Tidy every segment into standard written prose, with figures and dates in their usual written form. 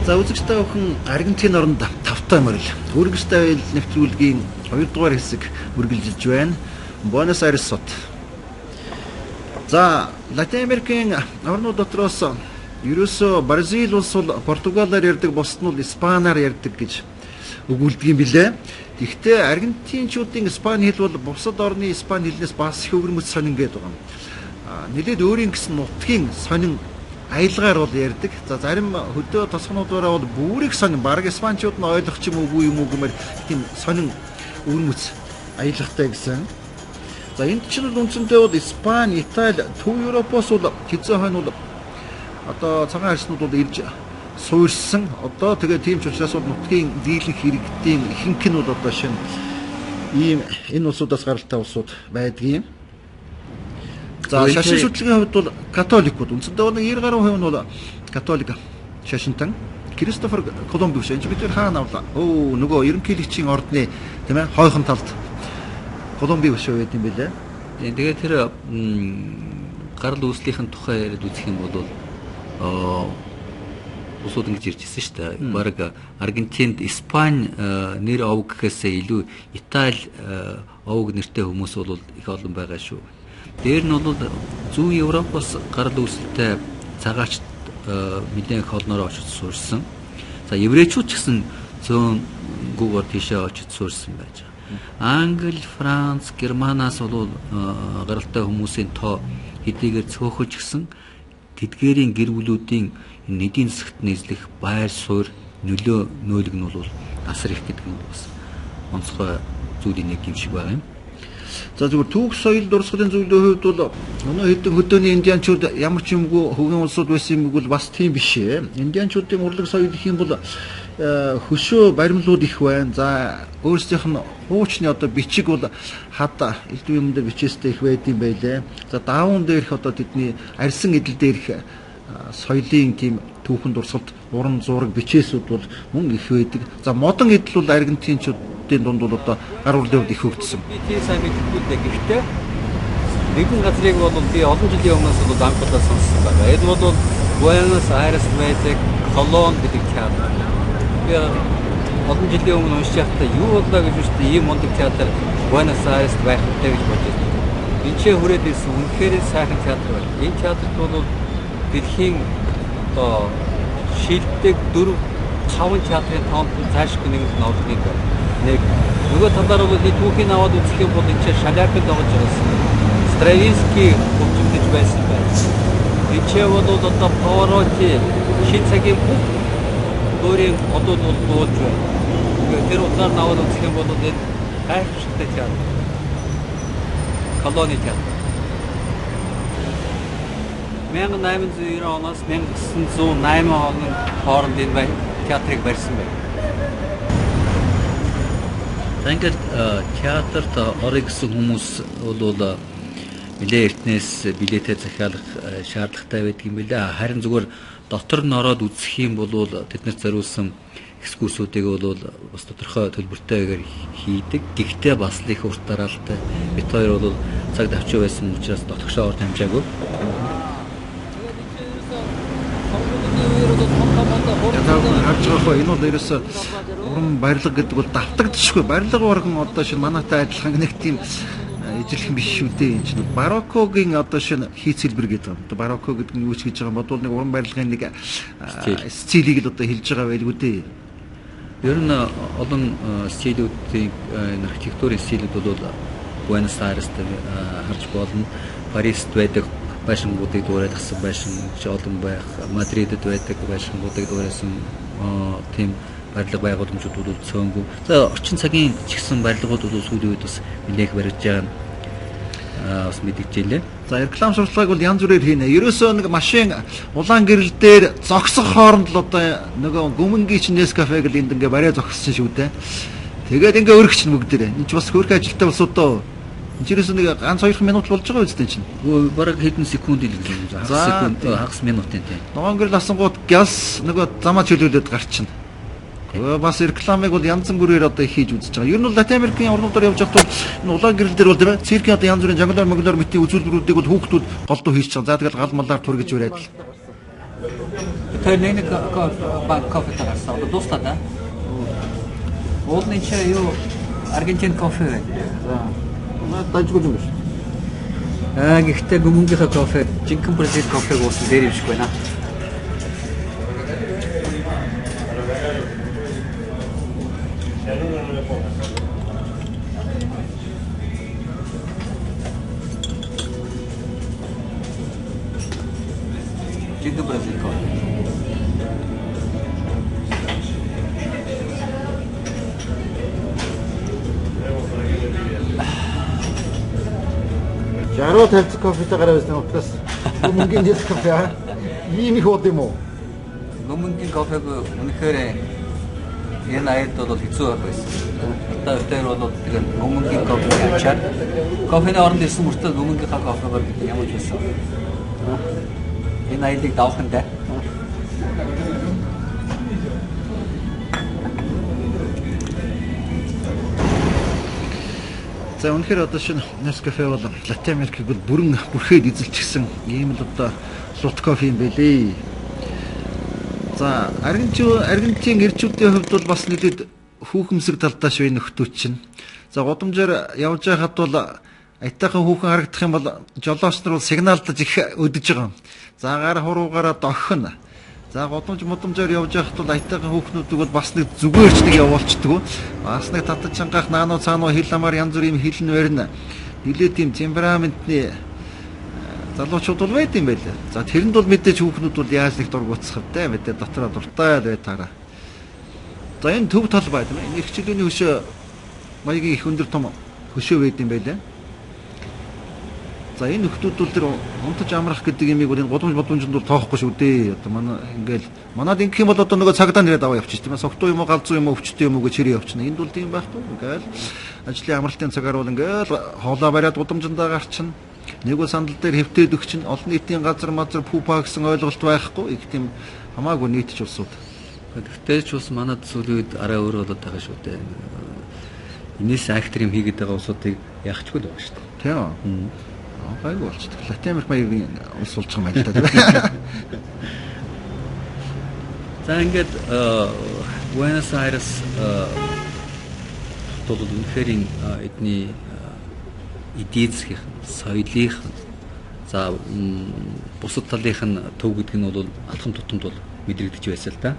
За үзэгчтэй өхөн Аргентин оронд тавтай морил үргэлжтэй байл нэвтрүүлгийн 2 дугаар хэсэг үргэлжилж байна. Буэнос Айрес сот. За Латин Америкийн орнууд дотроос ерөөсөө Бразил улс бол Португалаар ярьдаг, бусд нь Испаниар ярьдаг гэж өгүүлдэг юм билээ. Гэхдээ Аргентинчуудын Испани хэл бол бусад орны Испани хэлнээс бас их өвөрмөц сонин гэдэг байгаа юм. Нэлээд өөрийн гэсэн нутгийн сонин аялгаар бол ярьдаг. За зарим хөдөө тосгонуудаараа бол бүрийг сонин баг испанчууд нь ойлгох ч юм уу гэмээр тийм сонин өвөрмөц аялагтай гэсэн. За энд чинь үндсэндээ бол Испани, Итали, Төв Европоос бол хэзээ хойно бол одоо цагаан арьснууд бол ирж суурьсан. Одоо тэгээ тийм ч учраас бол нутгийн дийлэнх иргэдийн ихэнх нь бол одоо шинэ ийм энэ улсуудаас гаралтай улсууд байдгийн. За шашин шүтлэгийн хувьд бол католикууд үндсэндээ бол 90 гаруй хувь нь бол католик шашинтан. Кристофер Колумб биш. Энд бид хаана авлаа? Нөгөө ерөнхийлөгчийн ордны тийм ээ хойхон талд Колумб биш байт юм билээ. Тэгээд тэр гарал үүслийнхэн тухай яриад үзэх юм бол усууд ингэж ирж ирсэн шүү дээ. Бараг Аргентинд Испани нэр овг гэхээсээ илүү Итали овг нэртэй хүмүүс бол их олон байгаа шүү. Дээр нь бол зүүн Европоос гарал үүсэлтэй цагаач мэдээ холноор очиж суурьсан. За еврейчүүд ч гэсэн зүүн гүүгээр тийшээ очиж суурьсан байж байгаа. Англи, Франц, Германаас бол гаралтай хүмүүсийн тоо хэдийгээр цөөхөж гисэн тэдгээрийн гэр бүлүүдийн эдийн засагт нийслэх байр суурь нөлөө нөөлөг нь бол асар их гэдэг нь бас онцгой зүйлийн нэг юм шиг байна юм. За зүгээр түүх соёл дурсгалын зүйлийн хувьд бол өнөө хэдэн хөдөөний индианчууд ямар ч юмгүй хөвгөн улсууд байсан юм бол бас тийм биш ээ. Индианчуудын урлаг соёл гэх юм бол хөшөө баримлууд их байна. За өөрсдийнх нь хуучны одоо бичиг бол хад элдв юм дээр бичээстэй их байд юм байлээ. За даавн дээрх одоо тэдний арьсан эдэл дээрх соёлын тийм түүхэн дурсгалд уран зураг бичээсүүд бол мөн их байдаг. За модон эдэл бол аргентинчуудын дунд бол одоо гар урлын хувьд их хөгжсөн. Би тийм сайн мэдэхгүй дээ. Гэхдээ нэгэн газрыг бол би олон жилийн өмнөөс бол анхудаа сонссон байна. Энэ бол Буэнос Айрес байдаг Колон гэдэг театр. Би олон жилийн өмнө уншиж байхдаа юу боллоо гэж үстэй ийм мундаг театр Буэнос Айрест байх хэрэгтэй гэж бодож байсан. Энд ч хүрээд ирсэн үнэхээр сайхан театр байна. Энэ театрт бол дэлхийн одоо шилдэг 4-5 театрын тоонд цаашгүй нэг нордыг нэг нөгөө талаар бол түүхийн аваад үзэх юм бол энэ чинь Шаляпин дагаж байгаа. Стравинский хөгжимдөж байсан байна. Энэ ч бол одоо Паваротти шин цагийн бүх өөрийн одууд бол буулж байна. Тэр удаар наваад үзэх юм бол энэ гайхшигтай театр. Колони театр. 1890 оноос 1908 оны хооронд энэ театрыг барьсан байна. Ингээд театрт орё гэсэн хүмүүс бол нэлээ эртнээс билетээ захиалах шаардлагатай байдаг юм билээ. Харин зүгээр дотор нь ороод үзэх юм бол тэднэрт зориулсан экскурсуудыг бол бас тодорхой төлбөртэйгээр хийдэг. Гэхдээ бас л их урт дараалалтай. Бид хоёр бол цаг давчуу байсан учраас дотгошоо орж хамжаагүй. Харж байгаа энэ бол ерөөсө уран барилга гэдэг бол давтагдчихгүй. Барилга урган одоо шинэ манайтай адилхан нэг тийм ижлэх биш шүү дээ. Энэ чинь бароккогийн одоо шинэ хийц хэлбэр гэдэг юм. Одоо барокко гэдэг нь юу ч гэж байгаа юм бодвол нэг уран барилгын нэг стилийг л одоо хэлж байгаа байлгүй дээ. Ер нь олон стилүүдийн архитектурын стилүүд бол Буэнос Айрест харж болно. Парист байдаг байшингуудыг дуурайсан байшин олон байх, Мадридэд байдаг байшингуудыг дуурайсан тийм барилга байгууламжууд бол цөөнгүй. За орчин цагийн ч гэсэн барилгууд бол сүүлийн үед бас нэлээх барьж байгаа нь бас мэдэгжээ. За реклам сурталчилгааг бол янз бүрээр хийнэ. Ерөөсөө нэг машин улаан гэрэл дээр зогсох хооронд л одоо нөгөө гүмэнгийн чинь Nescafe гэл энд ингээ барай зогссон шүү дээ. Тэгээд ингээ өргөч нь бүгдээрээ. Энд ч бас хөрх ажилтай болсоо доо. Жирээс нэг ганц 2 минут болж байгаа үстэй чинь. Бараг хэдэн секунд л гэлээ. Хагас минутын тийм. Ногоон гэрэл асангууд гялс нөгөө замаа чөлөөлөд гарчихна. Бас рекламыг бол янз бүрээр одоо хийж үзэж байгаа. Ер нь бол Латин Америкийн орнуудаар явж байхад бол улаан гэрэл дээр бол тийм ээ циркийн одоо янз бүрийн жонглоор мэтийн үзүүлбэрүүдийг бол хүүхдүүд голдуу хийж байгаа. За тэгэл гал малаар тургиж өрөөд л. Тэр нэг кофе тарасан. Одоо дуустаа да. Уулын чи юу Аргентин кофе байна. За. Дажгүй юм биш. Гэхдээ гүмүнгийнхаа кофе, жинхэнэ Бразил кофег уусан дээр юм шиг байна. Жинхэнэ Бразил кофе. Жаруу тавьц кофетэйгээр байсан утгаас гүмүнгийн дэс кофе ийм их ууд юм уу? Гүмүнгийн кофег үнэхээр энэ аяд бол хэцүү байх байсан. Одоо тэр бол тэгээд гүмүнгийн кофе ачаад кофений оронд ирсэн мөртөө гүмүнгийнхаа кофегаар ямар ч байсан. Энэ аялыг давхандаа. За үнэхээр одоо шинэ Nescafe бол Латин Америкийг бүрэн бүрхээд эзэлчихсэн ийм л одоо лут кофе юм байлээ. За Аргентин ирчүүдийн хувьд бол бас нэлээд хүүхэмсэг талдаа швэ нөхдүүд чинь. За годамжаар явж байхад бол аятайхан хүүхэн харагдах юм бол жолооч нар бол сигналдаж их өдөж байгаа. За гар хуруугаараа дохно. За годамжаар явж байхад бол аятайхан хүүхнүүдийг бол бас нэг зүгээрч нэг явуулцдаг. Бас нэг татаж чангаах наануу цаануу хил амаар янз бүрийн хил нь барина. Нилээ тийм темпераментны залуучууд бол байд юм байлаа. За тэрэнд бол мэдээж хүүхнүүд бол яаж нэг дургуутсах вэ? Мэдээ дотроо дуртай байтаараа. За энэ төв тал байд юм. Энэ хичээлийн хөшөө маягийн их өндөр том хөшөө байд юм байлаа. За энэ нөхдүүд бол тэр унтаж амрах гэдэг юмыг бол энэ годомжинд бол тоохгүй шүү дээ. Одоо манад ингэх юм бол одоо нөгөө цагдаа нэрээд аваа явчих тийм ээ. Согтуу юм уу, галзуу юм уу, өвчтөй юм уу гэж хэрэг явчихна. Энд бол тийм байхгүй. Ингээл ажлын амралтын цагаар бол ингээл хоолоо бариад годомжиндаа гарчихна. Нэг бол сандал дээр хэвтээд өгчин олон нийтийн газар мазар пупа гэсэн ойлголт байхгүй. Их тийм хамаагүй нийтч улсууд. Гэхдээ ч бас манад сүүлийн үед арай өөр болоод байгаа шүү дээ. Энэс актер юм хийгээд байгаа улсуудыг яахчгүй л байгаа шүү дээ. Тийм. Гайгүй болчихдог. Латин Америк маягийн улс болж байгаа юм байна л да. За ингээд Буэнос Айрес хотод үнэхээр эдний эдийн засгийн, соёлын за бусад талынх нь төв гэдэг нь бол алхам тутамд бол мэдрэгдэж байсан л да.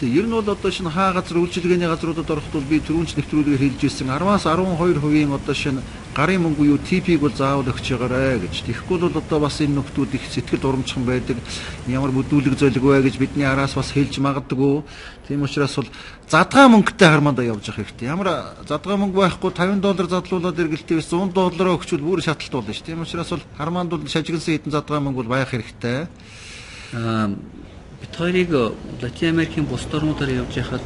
Тэгээ ер нь бол одоо шинэ хаа газар үйлчилгээний газруудад ороход бол би түрүүнч нэвтрүүлгээр хэлж ирсэн 10-аас 12% одоо шинэ гарын мөнгө юу TP-г бол заавал өгч байгаарэ гэж. Тэгэхгүй бол одоо бас энэ нөхдүүд их сэтгэл урамчхан байдаг. Ямар бүдүүлэг золиг вэ гэж бидний араас бас хэлж магадгүй. Тийм учраас бол задгаа мөнгөтэй хармандаа явж явах хэрэгтэй. Ямар задгаа мөнгө байхгүй $50 задлуулаад эргэлтээ биш $100 өгчвөл бүр шаталт болно шүү. Тийм учраас бол харманд бол шажигнсан хэдэн задгаа мөнгө бол байх хэрэгтэй. Бид хоёрыг Латин Америкийн бус орнуудаар явж байхад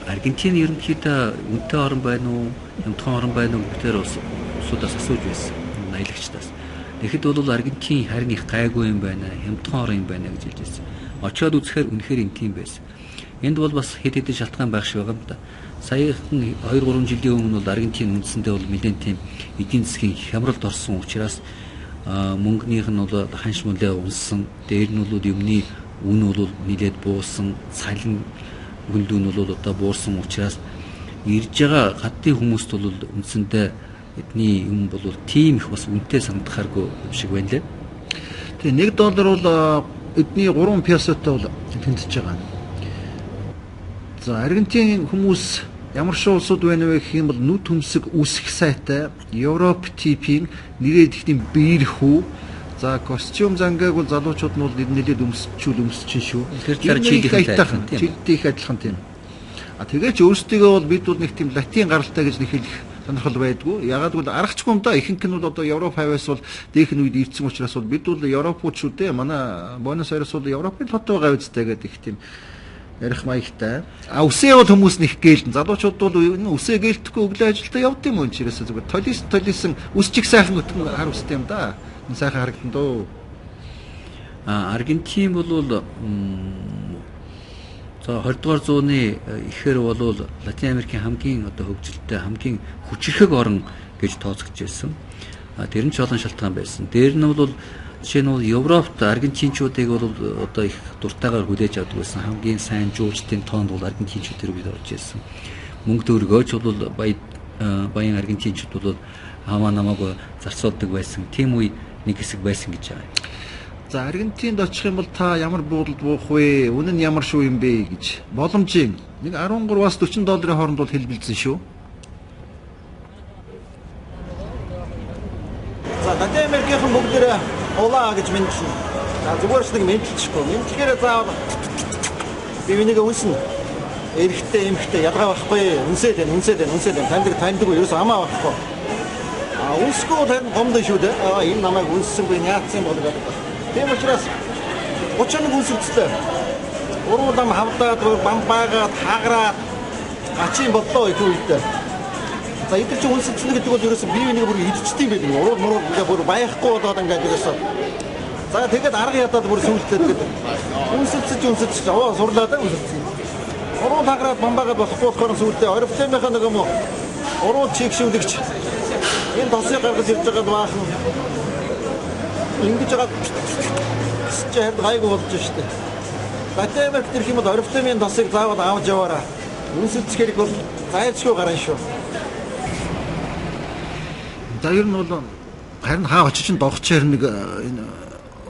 Аргентин ерөнхийдөө үнэтэй орн байна уу, хямдхан орн байна уу гэдгээр усудаас асууж байсан. Аялагчдаас. Тэгэхэд бол Аргентин харин их гайгүй юм байна, хямдхан орн юм байна гэж хэлж байсан. Очоод үзэхээр үнэхээр энэ тийм байсан. Энд бол бас хэд хэдэн шалтгаан байх шиг байгаа юм да. Саяхан 2-3 жилийн өмнө бол Аргентин үндсэндээ бол нэлээд тийм эдийн засгийн хямралд орсон учраас мөнгөнийх нь бол ханш мөлөө унсан, дээр нь бол юмны үн бол нэлээд буусан, цалин гүндүүн бол одоо буурсан учраас ирж байгаа гадны хүмүүст бол үндсэндээ эдний юм бол тийм их бас үнэтэй санагдахааргүй юм шиг байна лээ. Тэгээ $1 бол эдний 3 песотой бол тэнцэж байгаа. За Аргентин хүмүүс ямар шиг улсууд байна вэ гэх юм бол нүд хөмсг үсэх сайтай Европ типийн нэрээд их тийм биерхүү. За костюм зангааг бол залуучууд нь бол нэлээд өмсчин шүү. Тэр чилдэх адилхан тийм. Тэгээд ч өөрсдөө бол бид бол нэг тийм латин гаралтай гэж нэг хэлэх сонирхол байдгүй. Ягаад гэвэл аргачлгүй юм да. Ихэнх нь бол одоо Европ хавьяас бол дээх нь үед ирсэн учраас бол бид бол Европууд шүү дээ. Манай Буэнос Айрес бол Европын хот байгаа үстэй гэдэг их тийм ярих маягтай. Үсээ бол хүмүүс нэг гэлэн. Залуучууд бол энэ үсээ гэлтэхгүй өглөө ажилдаа явд юм уу чирээсээ зүгээр. Толисэн үсчих сайхан өтгөн хар үстэй юм да. Энэ сайхан харагдан дөө. Аргентин бол за 20 дугаар зууны ихээр бол Латин Америкийн хамгийн одоо хөгжилтэй хамгийн хүчирхэг орн гэж тооцогдож байсан. Тэр нь ч олон шалтгаан байсан. Дээр нь бол Жишээ нь бол Европт аргентинчуудыг бол одоо их дуртайгаар хүлээж авдаг байсан. Хамгийн сайн жуулчдын тоонд бол аргентинчууд хэрэг орж ирсэн. Мөнгө төгрөгөөч бол баян аргентинчууд бол хамаа намаагүй зарцуулдаг байсан. Тим үе нэг хэсэг байсан гэж байгаа. За Аргентинд очих юм бол та ямар буудалд буух вэ? Үнэ нь ямар шүү юм бэ гэж боломжийн нэг 13-аас 40 долларын хооронд бол хэлбэлзэн шүү. За Латин Америкийн бүгдээ улаа гэж мэдчихсэн. За зүгээр ч нэг мэдчихгүй. Мэдчихээрээ заавал бивнийг үнсэн. Эрэхтэй эмхтэй ялгаа байхгүй. Үнсээд байна. Таньдаг юу амаа байхгүй. Үнсгүй тань гомдсон шүү дээ. Энэ намайг үнссэн би яатсан бол гэдэг. Тийм учраас 31 үнсэлцлээ. Уруудам хавдаад бамбаагаад хагараад ачийн боллоо их үедээ. За эдгээр чинь үнсэлцлээ гэдэг бол ерөөсөө бие биенийг бүр идчихдэг юм байна. Урууд ингээ бүр баяхгүй болоод ингээ ерөөсөө. За тэгээд арга ядаад бүр сүултээ тэгээд үнсэлцэж сурлаад үнсэлцсэн. Урууд хагараад бамбаагаад болохгүй болохоор сүултээ орифлемийнхаа нэг юм уу урууд чигшүүлэгч энэ тосыг гаргаж ирж байгаа баахан ингэж байгаа чээр гайгүй болж штэ. Латин Америкт ирэх юм бол орифлемийн тосыг заавал авч яваарай. Үнсэлцэх хэрэг бол зайлшгүй гарна шүү. За ер нь бол харин хаа очиж чинь догчоор нэг энэ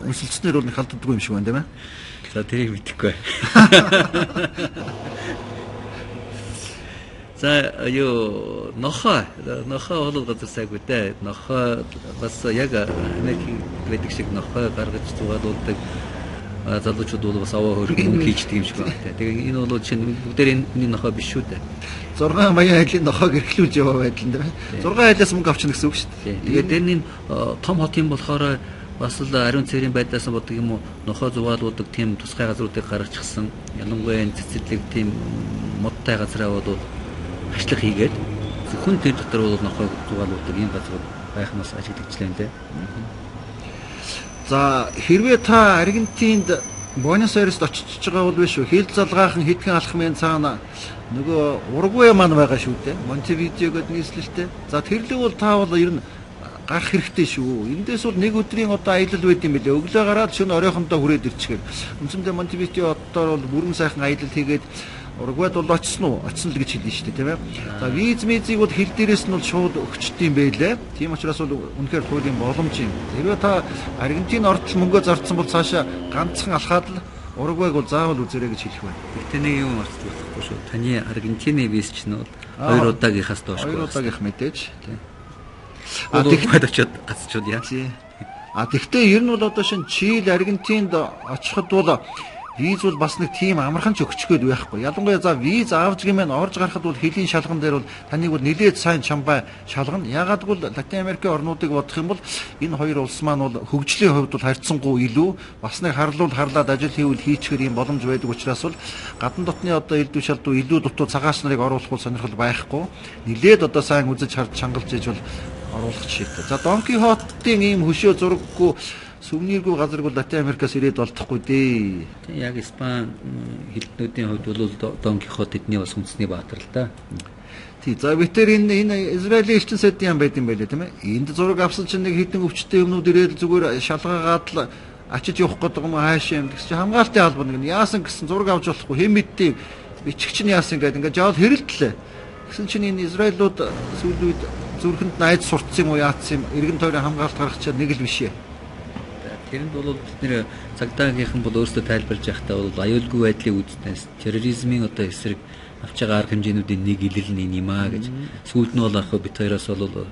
үнсэлцснэр бол нэг халддаг юм шиг байна тийм ээ. За тэрийг мэдэхгүй. За юу нохоо бол газар сайгүй дээ. Нохоо бас яг Америкийн байдаг шиг нохоо гаргаж зугаалуулдаг залуучууд бол бас аваа хөрөг мөнгө хийждэг юм шиг байна. Тэгээ энэ бол чинь бүгдээр энэ нохоо биш шүү дээ. 6 маягийн айлын нохоог эрхлүүлж яваа байдал тийм ээ. 6 айлаас мөнгө авчихна гэсэн үг шүү дээ. Тэгээд энэ том хот юм болохоор бас л ариун цэрийн байдлаас бодог юм уу нохоо зугаалуулдаг тийм тусгай газруудыг гаргачихсан. Ялангуяа энэ цэцэрлэг тийм модтай газраа бол хашлах хийгээд хүн тэр дотор бол нохоо зугаалуулдаг юм газар байхнаас ажиглагчлаа юм дээ. За хэрвээ та Аргентинд Буэнос Айрест очиж байгаа бол биш үү? Хил залгаахан хэдхэн алхмын цаана нөгөө Уругвай маань байгаа шүү дээ. Монтевидео гэдэг нийслэлтэй. За тэрлэг бол та бол ер нь гарах хэрэгтэй шүү. Эндээс бол нэг өдрийн одоо аялал байд юм билээ. Өглөө гараад шөнө оройхондоо хүрээд ирчихээр. Үндсэндээ Монтевидео хотоор бол бүрэн сайхан аялал хийгээд Уругвайд бол очсон л гэж хэлнэ шүү дээ, тийм ээ. За визийг бол хил дээрээс нь бол шууд өгчдөг юм байлээ. Тийм учраас бол үнэхээр хуулийн боломж юм. Хэрвээ та Аргентин ортол мөнгөө зарцсан бол цаашаа ганцхан алхаад л Уругвайг бол заавал үзээрэй гэж хэлэх байна. Гэхдээ нэг юм марцж болохгүй шүү. Таны Аргентины виз чинь бол 2 удаагийнхаас доошгүй. 2 удаагийнх мэдээж, тийм. Тэгэхэд очиод гацчул яа. Тэгвэл ер нь бол одоо шинэ Чили, Аргентинд очиход бол виз бол бас нэг тийм амархан ч өгчгээд байхгүй. Ялангуяа за виз авч гэмээр орж гарахад бол хэлийн шалган дээр бол таныг бол нэлээд сайн чамбай шалгана. Ягаад гэвэл Латин Америкийн орнуудыг бодох юм бол энэ хоёр улс маань бол хөгжлийн хувьд бол харьцангуй илүү бас нэг харлаад ажил хийвэл хийчихэр юм боломж байдаг учраас бол гадна дотны одоо элдв шалдуу илүү дутуу цагаач нарыг оруулах бол сонирхол байхгүй. Нэлээд одоо сайн үзэж харж чангалж иж бол оруулах жишээтэй. За Дон Кихотын ийм хөшөө зураггүй сүвнэргүй газар бол Латин Америкаас ирээд болдохгүй дээ. Яг Испани хэлтнүүдийн хувьд бол Дон Кихот эдний бас үндэсний баатар л да. Тий. За битэр энэ Израилийн элчин сайдын юм байт юм байлээ тийм ээ. Энд зураг авсан чинь нэг хитэн өвчтөе юмнууд ирээд зүгээр шалгаагаад л ачиж явах гэдэг юм хаашаа юм гэсэн чинь хамгаалтын албан нэг яасан гэсэн зураг авч болохгүй хэм мэдтий бичих чинь яасан гэдэг ингээд жаал хэрэлдлээ. Гэсэн чинь энэ Израилууд сүүлийн үед зүрхэнд найз сурцсан юм уу яатсан юм эргэн тойрон хамгаалт гаргах чинь нэг л бишээ. Тэрэнд бол бид нэр цагдаагийнхан бол өөрсдөө тайлбарж байхдаа бол аюулгүй байдлыг үүснээс терроризмын одоо эсрэг авч байгаа арга хэмжээнүүдийн нэг илэл нь юм аа гэж сүүлд нь бол ах бит хоёроос бол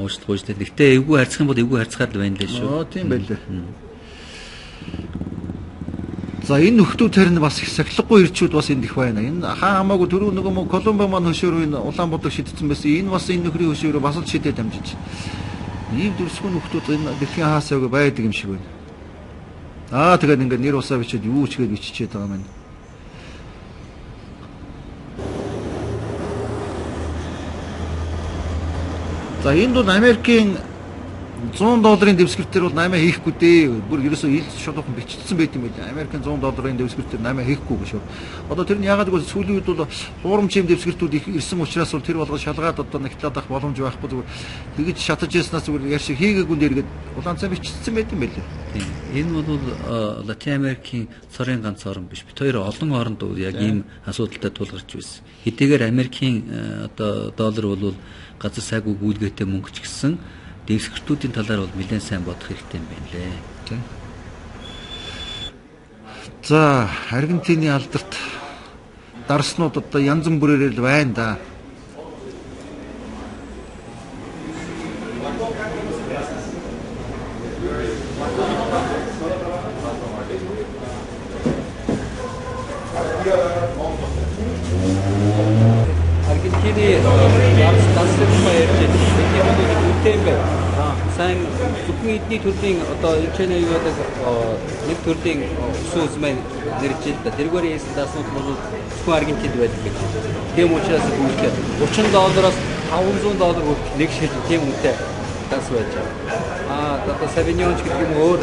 уучлалт. Гэхдээ эвгүй харьцах юм бол эвгүй харьцахаар л байна лээ шүү. Тийм байлээ. За энэ нөхдүүд харин бас их сахилгагүй ирчүүд бас энд их байна. Энэ хаа хамаагүй түрүү нөгөө Колумбо маань хөшөөрөө энэ Улаанбаатар шидсэн байсан. Энэ бас энэ нөхрийн хөшөөрөө бас л шидэд дамжиж. Ийм дөрсгөө нөхдүүд энэ дэлхийн хаасаагүй байдаг юм шиг байна. Тэгээд ингээд нэр усаа бичээд юу ч гээд биччихээд байгаа юм. За энд бол Америкийн $100 дэвсгэртээр бол 8 хийхгүй дээ. Бүр ерөөсөө ил шулуухан бичсэн байт юм байлаа. Америкийн $100 дэвсгэртээр 8 хийхгүй гэж. Одоо тэр нь яагаад гэвэл сүүлийн үед бол хуурамч юм дэвсгэртүүд их ирсэн учраас бол тэр болгож шалгаад одоо нагтлаад авах боломж байхгүй зүгээр тэгж шатаж яснаас зүгээр яар шиг хийгээгүй нэргээд улаан цай бичсэн байт юм байлаа. Тийм. Энэ бол Латин Америкийн цорын ганц орн биш. Бид хоёр олон оронд яг ийм асуудалтай тулгарч байсан. Хэдийгээр Америкийн одоо доллар бол газар сайгүй гүйлгээтэй мөнгө ч гэсэн дэвсгэртүүдийн талаар бол нэлээд сайн бодох хэрэгтэй юм байна лээ. Тийм. За, Аргентины алдарт дарснууд одоо янз бүрээр л байна да. Аргентины дарслын баярж байгаа үтэй байна. Сайн зөвхөн эдний төрлийн одоо Чэйна юу гэдэг нэг төрлийн сүнс маань нэржил да. Тэргээр яасан даснууд бол зөвхөн Аргентинд байдаг гэж. Тийм учраас үүнтэй $30-аас $500 хүртэл нэг шил тийм үнэтэй дас байж байгаа. Одоо Савиньонч гэдэг юм өөр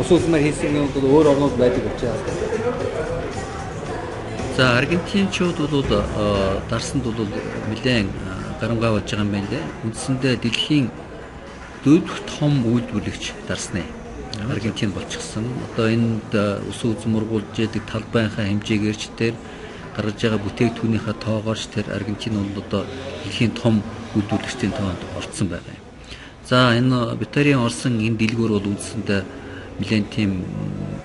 усуус маань хийсэн юм бол өөр орнууд байдаг учраас. За аргентинчууд бол дарсанд бол нэлээд гарамгаа болж байгаа юм байна лээ. Үндсэндээ дэлхийн дөрөв том үйлдвэрлэгч дарсны Аргентин болчихсон. Одоо энд ус үзмөргүүлж яадаг талбайнхаа хэмжээгээрч тэр гаргаж байгаа бүтээгдэхүүнийхээ тоогоорч тэр Аргентин бол одоо дэлхийн том үйлдвэрлэгчдийн тоонд орцсон байгаа юм. За энэ Битарийн орсон энэ дэлгүүр бол үндсэндээ нэлээд тийм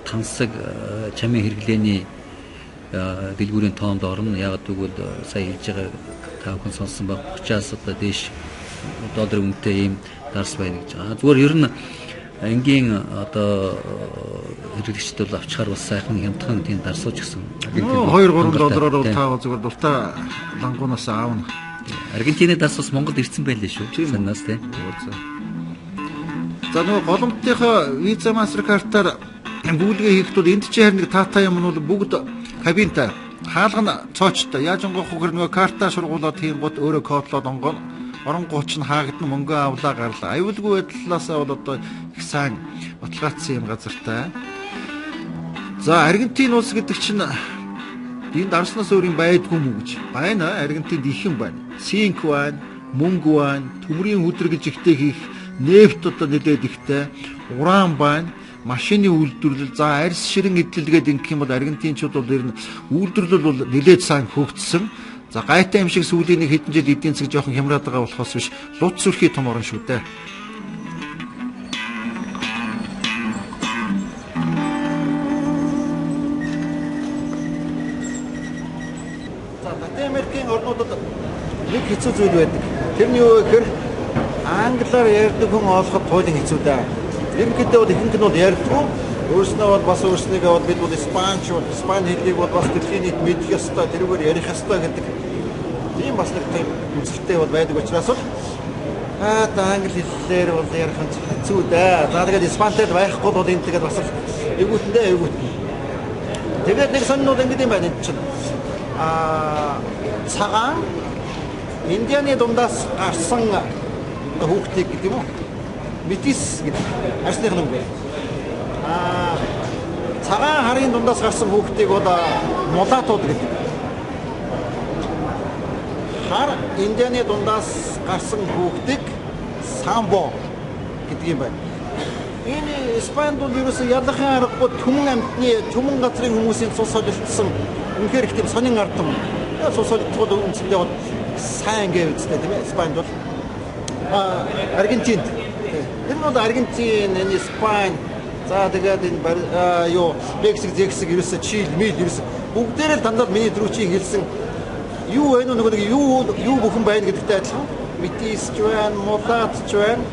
тансаг чамын хэрэглээний дэлгүүрийн тоонд орно. Яг тэгвэл сая хэлж байгаа та бүхэн сонссон баг 30-аас одоо дээш $1 үнэтэй ийм дарс байна гэж байгаа. Зүгээр ер нь энгийн одоо хэрэглэгчд бол авчихаар бас сайхан хямдхан тийм дарсууч гэсэн. $2-3 таа зүгээр дуртай лангуунаас аавна. Аргентины дарс бас Монголд ирсэн байлээ шүү. Санаас тийм. За нөгөө голомтынхаа виза MasterCard-аар бүүлгээ хийхдээ энд чинь харин нэг таатай юм нь бол бүгд кабинтай хаалга нь цоочтой. Яаж онгох хөр нөгөө карта сургуулаад тийм гот өөрөө кодлоод онгоо оронгооч нь хаагдсан мөнгө авлаа гарлаа. Аюулгүй байдлаасаа бол одоо их сайн баталгаажсан юм газартай. За Аргентин улс гэдэг чинь энэ дарснаас өөр юм байдгүй мүү гэж. Байна Аргентинд их юм байна. Синк байна, мөнгө байна, төмрийн хөдөр гэж ихтэй хийх нефт одоо нэлээд ихтэй, уран байна. Машины үйлдвэрлэл за арьс ширэн эдлэлгээд ингэх юм бол аргентинчууд бол ер нь үйлдвэрлэл бол нэлээд сайн хөгжсөн. За гайтай юм шиг сүүлийн нэг хэдэн жил эдийн засаг жоохон хямраад байгаа болохоос биш лут сүрхий том орн шүү дээ. За Латин Америкийн орнуудад нэг хэцүү зүйл байдаг. Тэрний юу гэхээр англиар ярьдаг хүн олоход туйлын хэцүү дээ. Ерөнхийдөө бол ихэнх нь бол ярьдгүй. Өөрснөө бол бас өөрснийгээ бол бид бол Испани хэлийг бол бас дэлхийн нийт мэдэх ёстой, тэрүүгээр ярих ёстой гэдэг ийм бас нэг тийм үзэлтэй бол байдаг учраас бол англи хэллээр бол ярих нь хэцүү дээ. За тэгээд Испанитад байхгүй бол энэ тэгээд бас эвгүүтэндээ эвгүүтэн. Тэгээд нэг сонирхол ингэдэм байна энэ чинь. Цагаан Индианы дундаас гарсан хүүхдийг гэдэг юм уу? Метис гэдэг арсных нэг бай. Цагаан харын дундаас гарсан хүүхдийг бол мулатууд гэдэг. Хар Индианы дундаас гарсан хүүхдийг самбо гэдэг юм байна. Энэ Испанд бол ерөөсөө ялахын аргагүй түмэн амьтны түмэн газрын хүмүүсийн цус солилцсон үнэхээр их тийм сонин ард юм. Цус солилцоход үнэндээ бол сайн гэв үстэй тийм ээ Испанд бол. Аргентинд энэ бол Аргентин, энэ Испани, за тэгээд энэ юу Мексик, Зексик ерөөсөө Чили, Мил ерөөсөө бүгдээрээ л дандаа миний дөрөвчийн хэлсэн юу вэ нөгөө нэг юу бүхэн байна гэдэгтэй адилхан. Метис ч байна, мулат ч байна.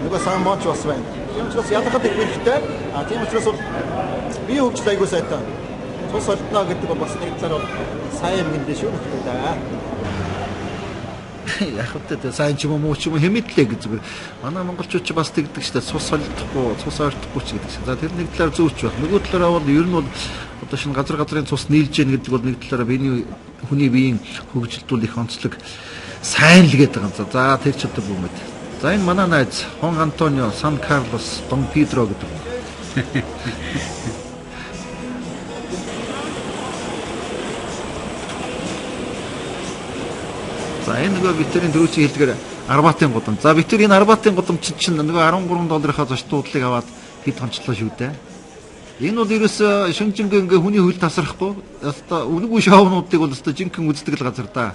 Нөгөө самбоч бас байна. Тийм учраас ялахад их хэрэгтэй. Тийм учраас бол би хөгжил айгуу сайтай. Цус олдно гэдэг бол бас нэг талаар бол сайн юм гэнэ шүү дээ. Яг хөтэ сайн ч юм уу ч юм уу хэмэтлээ гэж зүгээр. Манай монголчууд ч бас тэгдэг шүү дээ. Цус олдохгүй, цус ойртохгүй ч гэдэг шиг. За тэр нэг талаар зөөч байх. Нөгөө талаараа бол ер нь бол одоо шинэ газрын цус нийлж гэнэ гэдэг бол нэг талаараа биений хүний биеийн хөгжилт бол их онцлог сайн л гээд байгаа юм. За тэр ч одоо бүмэд. За энэ манай найз Хон Антонио Сан Карлос Дон Педро гэдэг. За энэ нөгөө битэрийн дөрөвчийн хэлдгээр Арбатын гудам. За битэр энэ Арбатын гудамч чинь нөгөө $13-ийнхаа зочдуудлыг аваад хэд хончлоо шүү дээ. Энэ бол ерөөсөө шүнжингээ ингээ хүний хөл тасрахгүй. Яста үнэгүй шоунуудыг бол өстой жинхэнэ үздэг л газар да.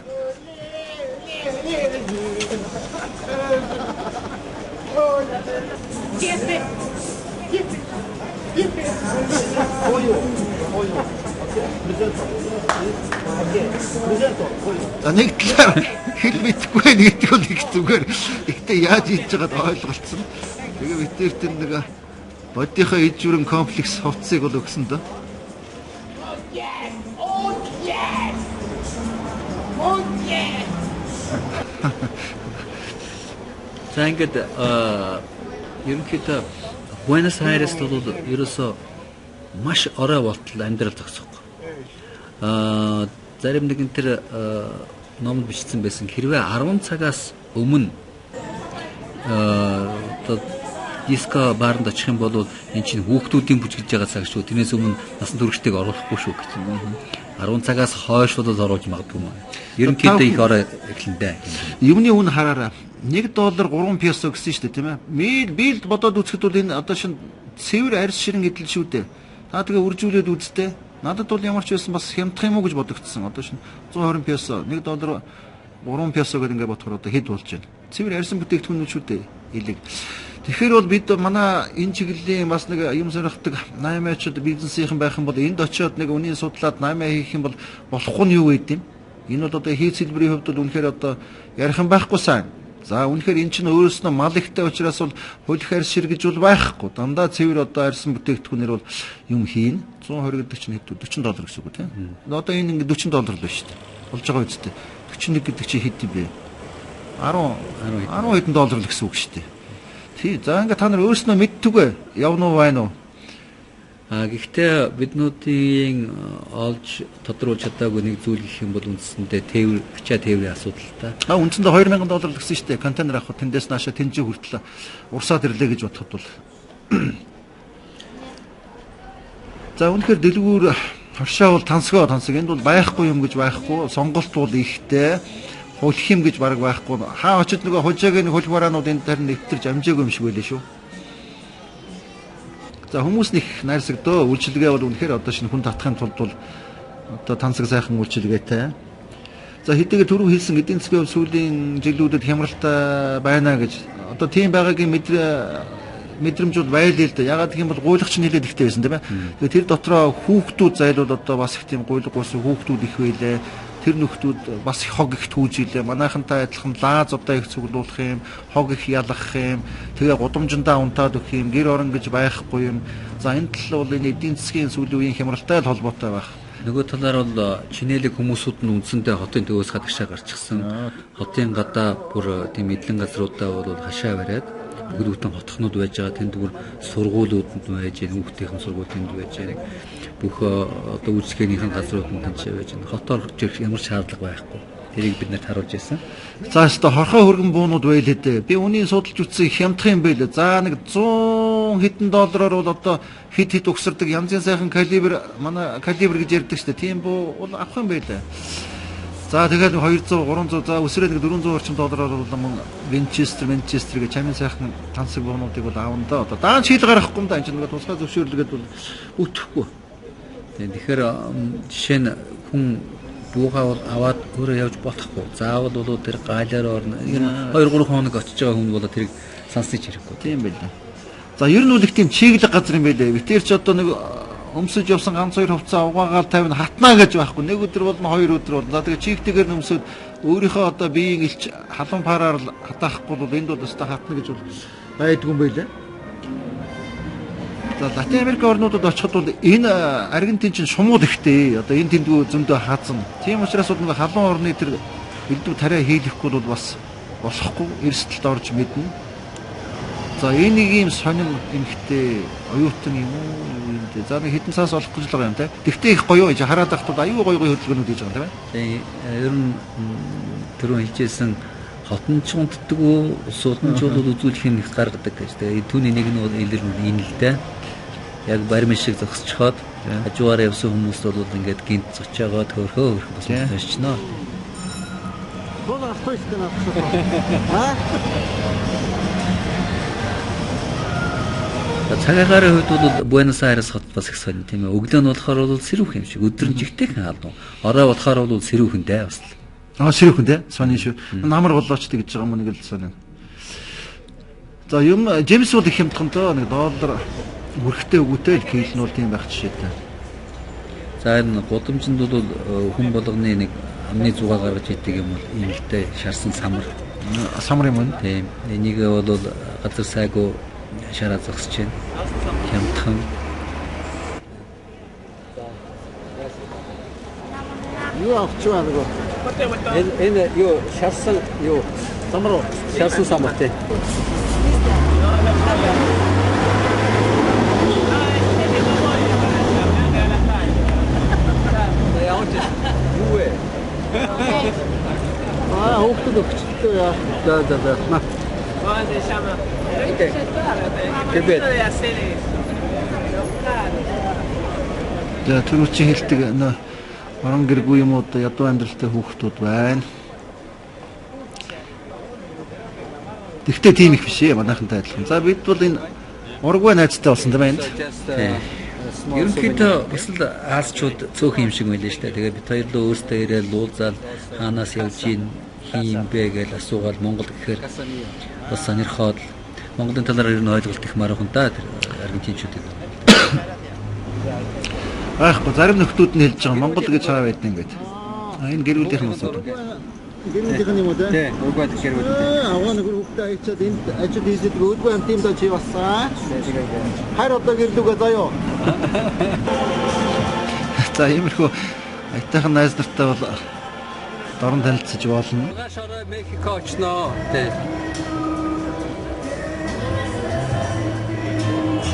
Нэг талаар хэл мэдхгүй нэгдэг бол их зүгээр. Гэхдээ яаж хийж байгааг ойлголцсон. Тэгээ битэрт нэг бодийнхоо ижүүрэн комплекс хувцсыг бол өгсөн дөө. За ингээд ерөнхийдөө Буэнос Айрест бол ерөөсөө маш орой болтол амьдрал зогсохгүй. Зарим нэгэн тэр номд бичсэн байсан хэрвээ 10 цагаас өмнө диско баарнд очих юм бол эн чинь хүүхдүүдийн бүжгэлж байгаа цаг шүү. Тэрнээс өмнө насан туршдыг оруулахгүй шүү гэж. 10 цагаас хойш бол оруулж магадгүй юм. Ерөнхийдөө их орой эхлэндэ. Юмны үн хараараа $1 3 песо гэсэн шүү дээ, тийм ээ. Билд бодоод үзэхэд бол энэ одоо шин цэвэр арьс ширэн эдэл шүү дээ. Та тэгээ үржүүлээд үзтээ. Надад бол ямар ч байсан бас хямдах юм уу гэж бодогдсон. Одоо шин 120 песо, $1 3 песо гэдэг ингээд бодохоор одоо хэд болж байна. Цэвэр арьсан бүтээгдэхүүнүүд шүү дээ. Илэг. Тэгэхээр бол бид манай энэ чиглэлийн бас нэг юм сонирхдаг 8-ачд бизнесийнхэн байх юм бол энд очиод нэг үнийн судлаад 8 хийх юм бол болохгүй нь юу гэдэг юм. Энэ бол одоо хийц хэлбэрийн хувьд бол үнэхээр одоо ярих юм байхгүй сайн. За үнэхээр эн чинь өөрөөснөө мал ихтэй учраас бол хөлөх арьс ширгэж бол байхгүй. Дандаа цэвэр одоо арьсан бүтээгдэхүүнээр бол юм хийн. 120 гэдэг чинь хэд $40 гэсэн үг тийм. Одоо энэ ингээд $40 л байна шүү дээ. Болж байгаа үстэй. 41 гэдэг чинь хэд юм бэ? 10 хэдэн доллар л гэсэн үг шүү дээ. Тий. За ингээд та нар өөрснөө мэдтүгэ явна уу байна уу? Гэхдээ биднүүдийн олж тодруулж чадаагүй нэг зүйл гэх юм бол үндсэндээ тээвэр хичээ тээврийн асуудал та. Үндсэндээ $2000 л гэсэн шүү дээ. Контейнер авах тэндээс наашаа тэнцээ хүртэл урсаад ирлээ гэж бодоход бол. За үнэхээр дэлгүүр хоршоо бол тансаг. Энд бол байхгүй юм гэж байхгүй. Сонголт бол ихтэй. Хөлөх юм гэж бараг байхгүй. Хаа очиж нөгөө хожаагийн хөлх бараанууд энэ тарин нэвтэрч амжаагүй юм шиг байлээ шүү. За хүмүүс нэг найрсагдөө үйлчилгээ бол үнэхээр одоо шинэ хүн татахын тулд бол одоо тансаг сайхан үйлчилгээтэй. За хэдийгээр түрүү хэлсэн эдийн засгийн сүүлийн жилүүдэд хямралтай байна гэж одоо тийм байгаагийн мэдрэмжүүд байлээ л да. Ягаад гэх юм бол гуйлагч нь хэлээд ихтэй байсан тийм ээ. Тэгээ тэр дотроо хүүхдүүд зайлууд одоо бас их тийм гуйлаггүйсэн хүүхдүүд их байлээ. Тэр нөхдүүд бас хог их түүжилээ. Манайхантай адилхан лааз удаа их цуглуулах юм, хог их ялах юм, тэгээ гудамжиндаа унтаад өгөх юм, гэр орон гэж байхгүй юм. За энэ тал бол энэ эдийн засгийн сүүлийн үеийн хямралтай л холбоотой байх. Нөгөө талаар бол чинэлэг хүмүүсүүд нь үндсэндээ хотын төвөөс гадагшаа гарчихсан. Хотын гадаа бүр тийм эдлэн газруудаа бол хашаа бариад бүгд бүтэн хотхнууд байж байгаа. Тэнд бүр сургуулиуд байж, хүүхдийн сургуулийн байж байгаа. Бүх одоо үйлчлэгээнийхэн газрууд нь тэнцээ байж байна. Хотоор жирэх ямар шаардлага байхгүй. Тэрийг бид нарт харуулж ирсэн. За өстө хорхоо хөргөн буунууд байлээ дээ. Би үнийн судалж үзсэн хямдах юм байлээ. За нэг 100 хэдэн доллараар бол одоо хэд өгсөрдөг янзын сайхан калибр манай калибр гэж ярьдаг шүү дээ. Тийм буу бол авах юм байлээ. За тэгээд 200 300 за өсрөө нэг 400 орчим доллараар бол мөн Винчестер гэж чамын сайхан тансаг буунуудыг бол аавна да. Одоо даан шийдэл гаргахгүй юм да. Энд чинь нэг тусгай зөвшөөрлөгээд бол үтгэхгүй. Тэгэхээр жишээ нь хүн буугаа аваад өөрөө явж болохгүй. Заавал бол тэр гаалаар орно. 2-3 хоног очиж байгаа хүн бол тэрийг сансныг хэрэггүй. Тийм байлаа. За ер нь үл их тийм чиглэг газар юм байлээ. Битэр ч одоо нэг өмсөж явсан ганц хоёр хувцас угаагаар тавина хатнаа гэж байхгүй. Нэг өдөр болно, хоёр өдөр болно. За тэгээ чигтэйгээр нөмсөд өөрийнхөө одоо биеийн илч халуун параар хатаахгүй бол энд бол өстой хатна гэж бол байдгүй юм байлээ. За Латин Америк орнуудад очиход бол энэ Аргентин чинь шумууд ихтэй. Одоо энэ тэндгүү зөндөө хаазна. Тийм учраас бол халуун орны тэр элдв тариа хийлэхгүй бол бас болохгүй. Эрсдэлд орж мэднэ. За энэ нэг юм сонин эмхтэй оюутан юм уу юм дээ. За нэг хитэн цаас олох гэж л байгаа юм те. Тэгтээ их гоё гэж хараад байхад аюу гоё хөдөлгөөнүүд хийж байгаа юм тийм ээ. Ер нь түрүү хэлжсэн хотон ч унтдаггүй, судамжуулууд үзүүлэх нь их гаргадаг гэж. Тэгээ түүний нэг нь бол энэ л дээ. Яг баримт шиг зогсчиход хажуугаар явсан хүмүүс бол ингээд гинт зочоогоо төрхөө бас болчихно. Бога авахгүй аа. Цагаагаар хувьд бол Буэнос Айрес хот бас их сонь тийм ээ. Өглөө нь болохоор бол сэрүүх юм шиг, өдөр нь жигтэйхэн хаална. Орой болохоор бол сэрүүхэн дээ бас. Сэрүүхэн дээ. Сони шүү. Намар болоочтой гэж байгаа юм нэг л сони. За юм Джеймс бол их хямдхантай нэг доллар өрхтэй өгөөтэй л кейл нь бол тийм байх жишээтэй. За энэ гудамжинд бол хүн болгоны нэг амны зугаа гаргаж идэг юм бол иймэлтэй шарсан самар юм уу? Тийм. Энийг бол газар сайгүй шараа зогсож байна. Хямдхан. Юу авч байгаа нэг. Энэ юу шарсан юу самар уу? Шарсан самар тий. Хүүхдүүд өгчтэй яа. За. За түрүү чи хэлдэг орон гэргүй юм уу ядуу амьдралтай хүүхдүүд байна. Тэгтээ тийм их биш ээ манайхантай адилхан. За бид бол энэ урагвай найзтай болсон юм байна. Ерөнхийдөө бас л аасчууд цөөхөн юм шиг байлаа шүү дээ. Тэгээ бид хоёр л өөрсдөө ирээд луулзаал хаанаас явж ийн хин бэ гэж асуугаад Монгол гэхээр бас сонирхоод Монголын талаар ер нь ойлголт их маргахан да аргентинчүүдийг. Зарим нөхдүүд нь хэлж байгаа Монгол гэж хаа байдсан ингээд. Энэ гэрүүлийнх нь асууд. Гэрүүлийнх нь юм уу те? Тий, угад гэрүүл. Аваа нэг хүүхдээ ичээд энд ажил хийдэг үүдгүй юм тийм доо чи басаа. Хайр одоо гэрлүүгээ заяо. За иймэрхүү айтайхан найз нартай бол дорн танилцж болно. Гашаараа Мехико очноо. Тий.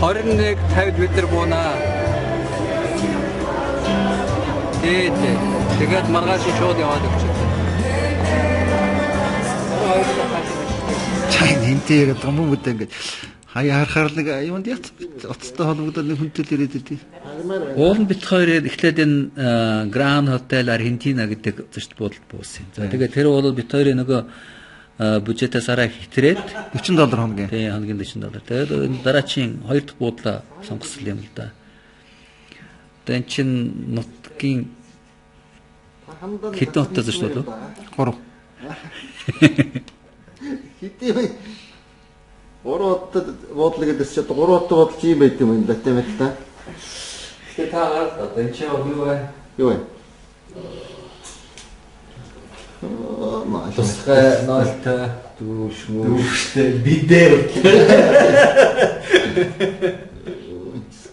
21:50 бид нар буунаа. Тэгээд маргааш шууд яваад өгч. Чай нэмтэй гэдэг юм уу гэдэг ингээд хаяа харахаар нэг юунд яц оцтой холбогдоод нэг хүнтэл ирээд идэв. Уул нь бит хоёр эхлээд энэ Гранд Хотел Аргентина гэдэг зочд буудалд буусан. За тэгээд тэр бол бит хоёрын нөгөө бюджетээс арай хитрээд $40 хоногийн. Тий, хоногийн $40. Тэгээд энэ дараачийн хоёр дахь буудлаа сонгосон юм л да. Тэн чин нутгийн хэдэн хоттой зочд болов? 3. Хэдий 3 хоттой буудлыг гэдэг чинь 3 хоттой буудлч юм байт юм да тэмэглээ. Тэгээ та гараад энэ чи юу вэ? Юу вэ? Тусгай ноолтой дүүштэй бидээ.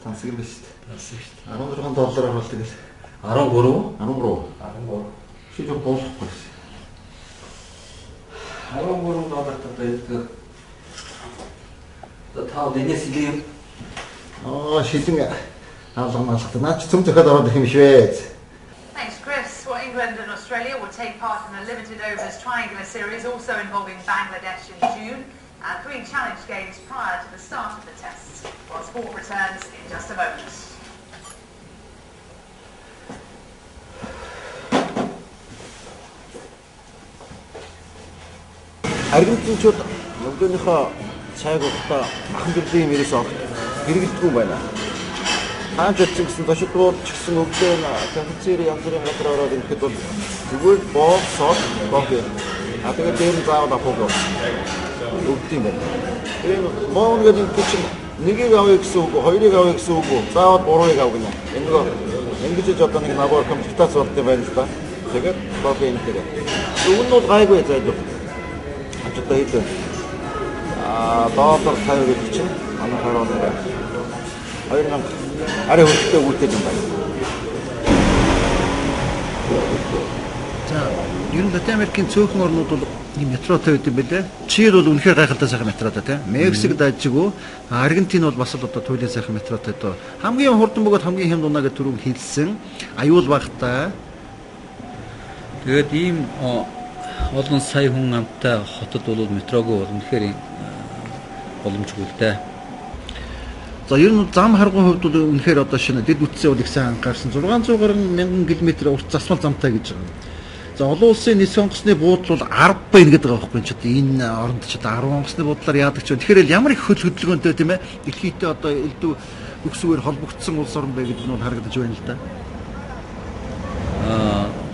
Тансаг биш. $16 оруулдаг л. 13. Шийдвэр болохгүй. $13 байдаг. Та дэнэс ийм шилэн алгамалтай. Наач цөм зөхөд ороод их юм швэ. Thanks, Chris. Well, England and Australia will take part in a limited overs triangular series also involving Bangladesh in June and 3 challenge games prior to the start of the tests. Well, sport returns in just a moment. Аргентинчууд өглөөнийхөө цайг уухтаа ахан төрлийн мэрээс хэрэгэлдэггүй байна. Хаанч очсон гэсэн дошидууд ч гэсэн өглөө кафецери янз бүрийн газар ороод ирэхэд бол зүгээр боосоод кофе. Тэгээд дээр нь заавал апог өгдөг юм байна. Тэгээд моон гэдэг чинь нэгийг авъя гэсэн үг, хоёрыг авъя гэсэн үг, заавал гурвыг ав гэнэ. Энийг ингэж одоо нэг набор комплектац болт юм байна л да. Тэгээд кофе энэтэй. Өгн нь бол гайгүй зайд. Одоо хэд доллар 50 гэдэг чинь манай хараа 2000 арай хөлтөө үүтэй юм байна. За, ер нь Латин Америкийн цөөхөн орнууд бол ийм метротой байдаг байлээ. Чили бол үнэхээр гайхалтай сайхан метротой тийм. Мексик дажиггүй, Аргентин бол бас л одоо туйлын сайхан метротой доо. Хамгийн хурдан бөгөөд хамгийн хямд унаа гэж түрүүн хэлсэн. Аюул багтай. Тэгээд ийм олон сая хүн амттай хотод бол метрогоо үнэхээр боломжгүй л дээ. За ер нь зам харгуй хувьд бол үнэхээр одоо шинэ дэд үтсээ бол их сайн анхаарсан 600 гаруй мянган км урт засмал замтай гэж байгаа. За олон улсын нийслэл онгоцны буудал бол 10 байна гэдэг байгаа байхгүй ч одоо энэ оронд ч одоо 10 онгоцны буудлаар яадаг ч. Тэгэхээр ямар их хөл хөдөлгөөнтэй тийм ээ. Дэлхийдээ одоо элдв өксөөр холбогдсон улс орн бай гэдэг нь бол харагдаж байна л да.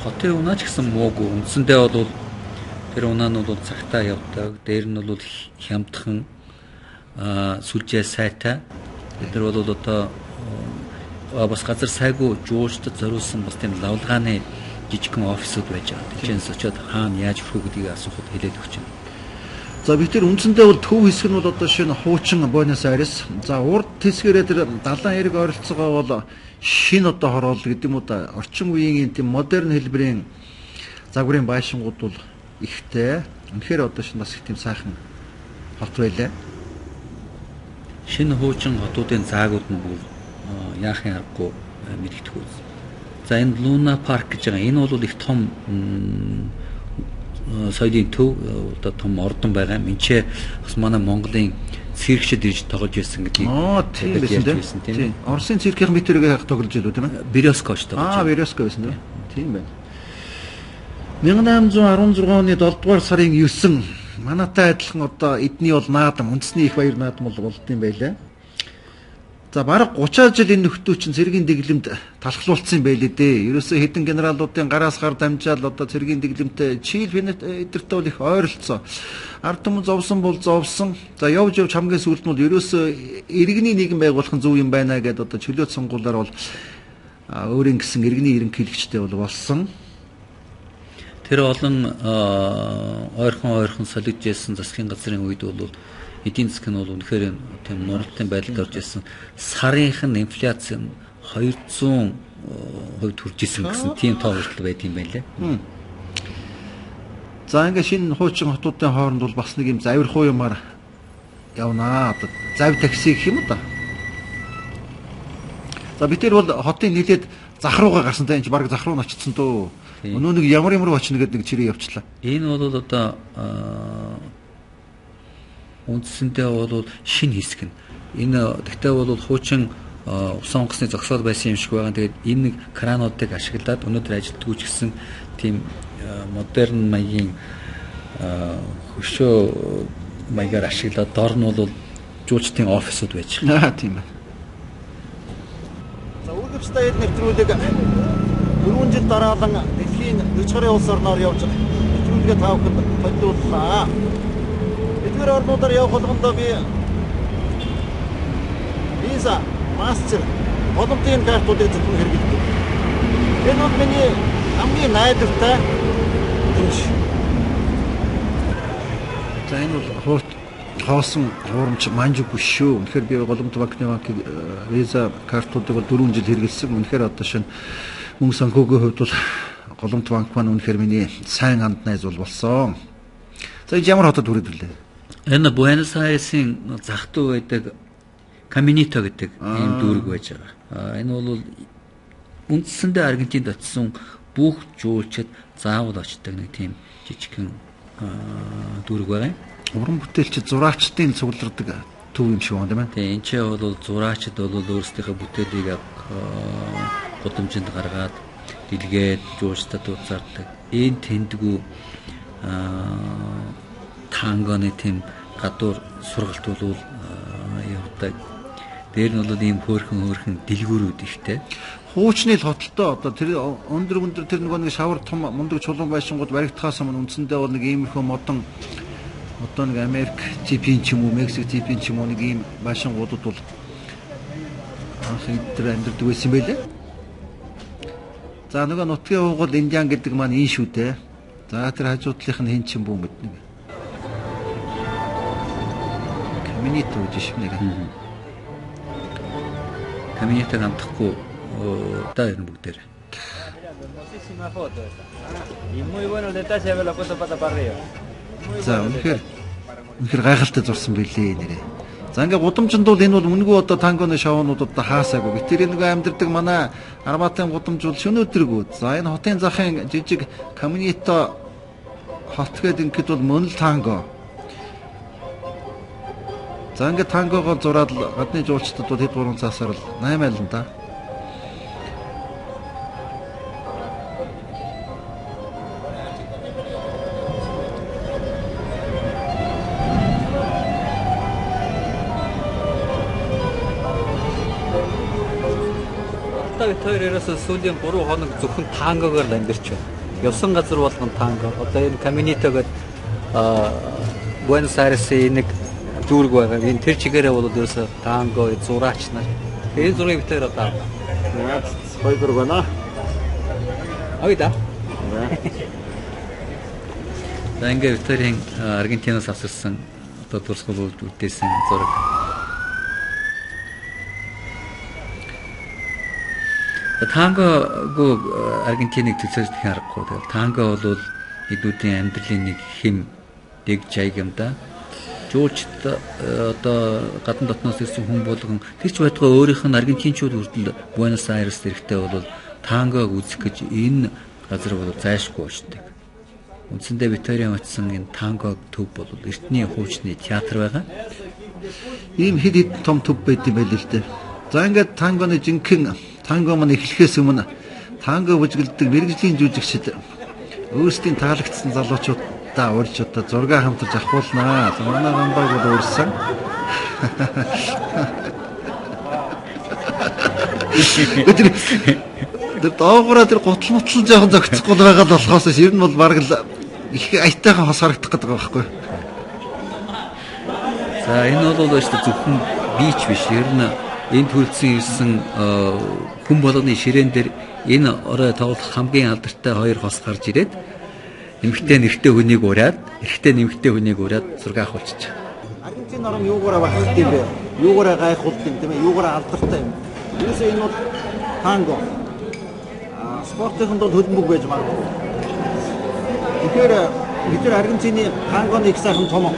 Хотын унаач гэсэн муугүй. Үндсэндээ бол тэр унаа нь бол цагтаа явдаг. Дээр нь бол хямдхан сүлжээ сайтай. Бид нар бол одоо бас газар сайгүй жуулчдад зориулсан бас тийм лавлагааны жижигхэн офисууд байж байгаа. Тэжээс очиод хаана яаж өрхөө гэдгийг асуухад хэлээд өгч байна. За бид тэр үндсэндээ бол төв хэсэг нь бол одоо шинэ хуучин Буэнос Айрес. За урд хэсгээрээ тэр далайн эрэг ойролцоогоо бол шинэ одоо хороол гэдэг юм уу да орчин үеийн тийм модерн хэлбэрийн загварын байшингууд бол ихтэй. Үнэхээр одоо шинэ бас их тийм сайхан хот байлаа. Шинэ хуучин хотуудын заагууд нь бүр яахын аргагүй мэдэгдэх үз. За энэ Луна парк гэж байгаа. Энэ бол их том соёлын төв одоо том ордон байгаа. Минчээ бас манай Монголын циркчд ирж тоглож байсан гэдэг. Тийм байсан тийм. Оросын циркийн метрийг тоглож байлоо тийм ээ. Березкоч тоглож. Березко байсан тийм байна. 1816 оны 7 дугаар сарын 9 манайтай адилхан одоо эдний бол наадам үндэсний их баяр наадам бол болдсон байлаа. За бараг 30 жил энэ нөхдөө чинь цэргийн дэглэмд талхлуулсан байлээ дээ. Ерөөсөө хэдэн генералуудын гараас гар дамжаал одоо цэргийн дэглэмтэй Чил эдэртэй бол их ойролцоо. Ард түмэн зовсон бол зовсон. За явж хамгийн сүүлд нь бол ерөөсөө иргэний нийгэм байгуулах нь зөв юм байна гэдээ одоо чөлөөт сонгуулиар бол өөрийн гэсэн иргэний ерөнхийлөгчтэй бол болсон. Тэр олон ойрхон солигдж байсан засгийн газрын үед бол эдийн засаг нь бол үнэхээр тийм нуралтын байдалд орж ирсэн. Сарынхан инфляц нь 200% хүрж ирсэн гэсэн тийм тоо хүртэл байт юм байна лээ. За ингээ шинэ хуучин хотуудын хооронд бол бас нэг юм завирхуу юмар явнаа. Одоо зав такси гэх юм уу да. За бид тэр бол хотын нийлээд зах руугаа гарсан та энэ баг зах руу очсон дөө. Өнөө нэг ямар очно гэдэг нэг чирээ явчлаа. Энэ бол одоо үндсэндээ бол шинэ хэсэг нь. Энэ тэгтээ бол хуучин усан онгоцны зогсоол байсан юм шиг байгаа. Тэгээд энэ нэг крануудыг ашиглаад өнөөдөр ажилтгүйч гэсэн тийм модерн маягийн хөшөө маягаар ашиглаад дор нь бол жуулчдын офисууд байж байгаа. Тийм байна. За үргэлжлээд нэвтрүүлэг 4 жил дараалан дэлхийн 40 улс орноор явж нэвтрүүлгээ тавхад төлөвлөлөө. Эдгээр орнуудаар явах болгондоо би виза, мастер, боломжийн картуудыг зөвхөн хэрэглэдэг. Энэ бол миний хамгийн найдвартай зүйл. За энэ бол хоосон хуурамч манж биш шүү. Үнэхээр би голомт банкны виза картуудыг бол 4 жил хэрэглэсэн. Үнэхээр одоо шинэ мөнгө санхүүгийн хувьд бол голомт банк маань үнэхээр миний сайн анд найз болсон. За ямар хотод хүрээд ирлээ? Энэ Буэнос Айресын зах дуу байдаг Каминито гэдэг ийм дүүрэг байж байгаа. Энэ бол үндсэндээ Аргентинд очсон бүх жуулчид заавал очдог нэг тийм жижигхэн дүүрэг байгаа. Уран бүтээлчид зураачдын цуглардаг төв юм шиг байна тийм ээ. Тийм энэ ч бол зураачид бол өөрсдийнхөө бүтээлийг гудамжинд гаргаад дэлгээд жуулчдад узаардаг. Энэ тэндгүү тангоны тийм гадуур сургалт бол явдаг. Дээр нь бол ийм хөөрхөн дэлгүүрүүд ихтэй. Хуучны л хотолтой одоо тэр өндөр тэр нэг шавар том мундаг чулуун байшингууд баригдахаас өмнө үндсэндээ бол нэг иймэрхүү модон одоо нэг Америк типийн ч юм уу, Мексик типийн ч юм уу нэг ийм байшингуудад бол анх эдгээр амьдардаг байсан байлээ. За нөгөө нутгийн уугуул Индиан гэдэг маань энэ шүү дээ. За тэр хажуудлынх нь хэн ч юм бүү мэднэ. Каминито гэж шивнэ. Каминито гамтахгүй даа энэ бүгдээр. За үнэхээр гайхалтай зурсан билээ нэрээ. За ингээ гудамжинд бол энэ бол үнэгүй одоо тангоны шоунууд одоо хаасаагүй. Би тэр нэг амьдардаг манай Арбатын гудамж бол шөнөөдргүү. За энэ хотын захын жижиг Каминито хот гэдэг ингээд бол мөн л танго. За ингээд тангогоо зураад гадны жуулчдад бол хэд 3 цаасаар л 8 айлн да. Бид хоёр ерөөсөө сүүлийн 3 хоног зөвхөн тангогоор амьдарч байна. Явсан газар болгон танго. Одоо энэ Каминито гэдэг Буэнос Айресын нэг дүүрэг байгаа. Энэ тэр чигээрээ бол ерөөсөө танго, зураач нар. Энэ зургийг бид хоёр одоо Хоёр байна. авъя. За ингээд бид хоёрын Аргентинаас авчирсан одоо дурсгал үлдээсэн зураг. Танго Аргентиныг төсөөлж харахгүй. Тэгээд танго бол эдүүдийн амьдралын нэг хэм дэг жайг юм да. Жуулчд одоо гадна дотноос ирсэн хүн болгон тэрч байтугай өөрийнх нь аргентинчууд хүртэл Буэнос Айрес эрэхтэй бол тангог үзэх гэж энэ газар бол зайшгүй очдөг. Үндсэндээ бид хоёрын очсон энэ танго төв бол эртний хуучны театр байгаа. Ийм хэд хэд том төв байт юм байл л дээ. За ингээд тангоны жинхэнэ танго маань эхлэхээс өмнө танго бүжгэлдэг мэрэгжлийн жүжигчид өөрсдийн таалагдсан залуучуудаа урьж одоо зураг хамтарч авахулнаа. Манай гамбайг бол урьсан. Тэр доогоороо тэр гутал мутал жоохон зөгцөхгүй байгаа болохоос ер нь бол баг л их аятайхан хос харагдах гэдэг байгаа байхгүй. За энэ бол өөртөө зөвхөн бич биш. Ер нь энд хүрсэн ирсэн хүн болгоны ширээн дээр энэ орой тоглох хамгийн алдартай хоёр хос гарч ирээд эмэгтэй нэртэй хүнийг ураад, эрэгтэй нэмэгтэй хүнийг ураад зураг авахулчих. Аргентин орн юугаараа багт юм бэ? Юугаараа гайхуулт юм тийм ээ? Юугаараа алдартай юм. Юусе энэ бол танго. Спортын бол хөлбөмбөг байж магадгүй. Тэгэхээр бид Аргентины тангоны их сайхан том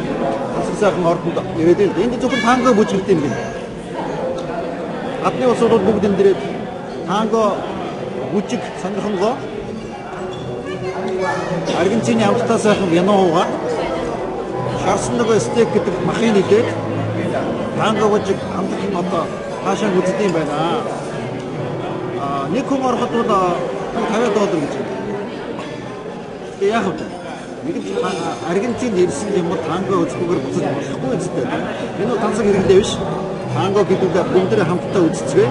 сайхан ордонд ирээд л энд зөвхөн танго бүжгэлт юм байна. Гадны улсууд бол бүгд энэ дээрээ танго бүжиг сонирхонгоо Аргентины амттай сайхан виногоо шарсан нэг стейк гэдэг махын нэлээд танго бүжиг амттай одоо хаашаа үздэг юм байна. Нэг хүн ороход бол $50 гэж. Яг үү. Нэг л Аргентин ирсэн юм уу танго үзэхгүйгээр буцаж болохгүй үстэй. Энэ бол тансаг хэрэглээ биш. Танго гэдэг нь бүгдээ хамтдаа үзцгээ.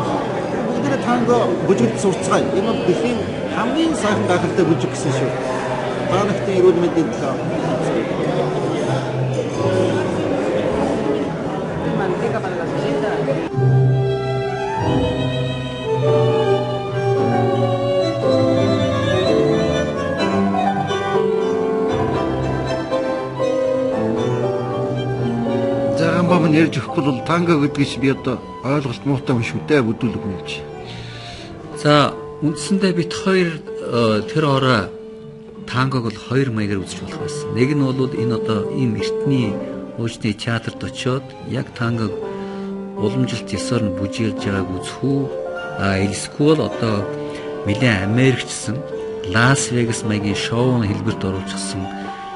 Бүгдээ танго бүжгэлд сурцгаая. Энэ бол дэлхийн хамгийн сайхан гайхалтай бүжиг гэсэн шүү. Та бүхэн эрүүл мэндийн төлөө. Бамын ярьж өгөхгүй бол танго гэдгийг би одоо ойлголт муутай юм шүү дээ бүдүүлэг нэлж. За үндсэндээ бид хоёр тэр ороо тангог бол хоёр маягаар үзэж болох байсан. Нэг нь бол энэ одоо ийм эртний хуучны театрт очиод яг тангог уламжилт ёсоор нь бүжиглж байгааг үзэх үү? Эсвэл одоо нэлээд Америкчсан Лас Вегас маягийн шоуны хэлбэрт оруулчихсан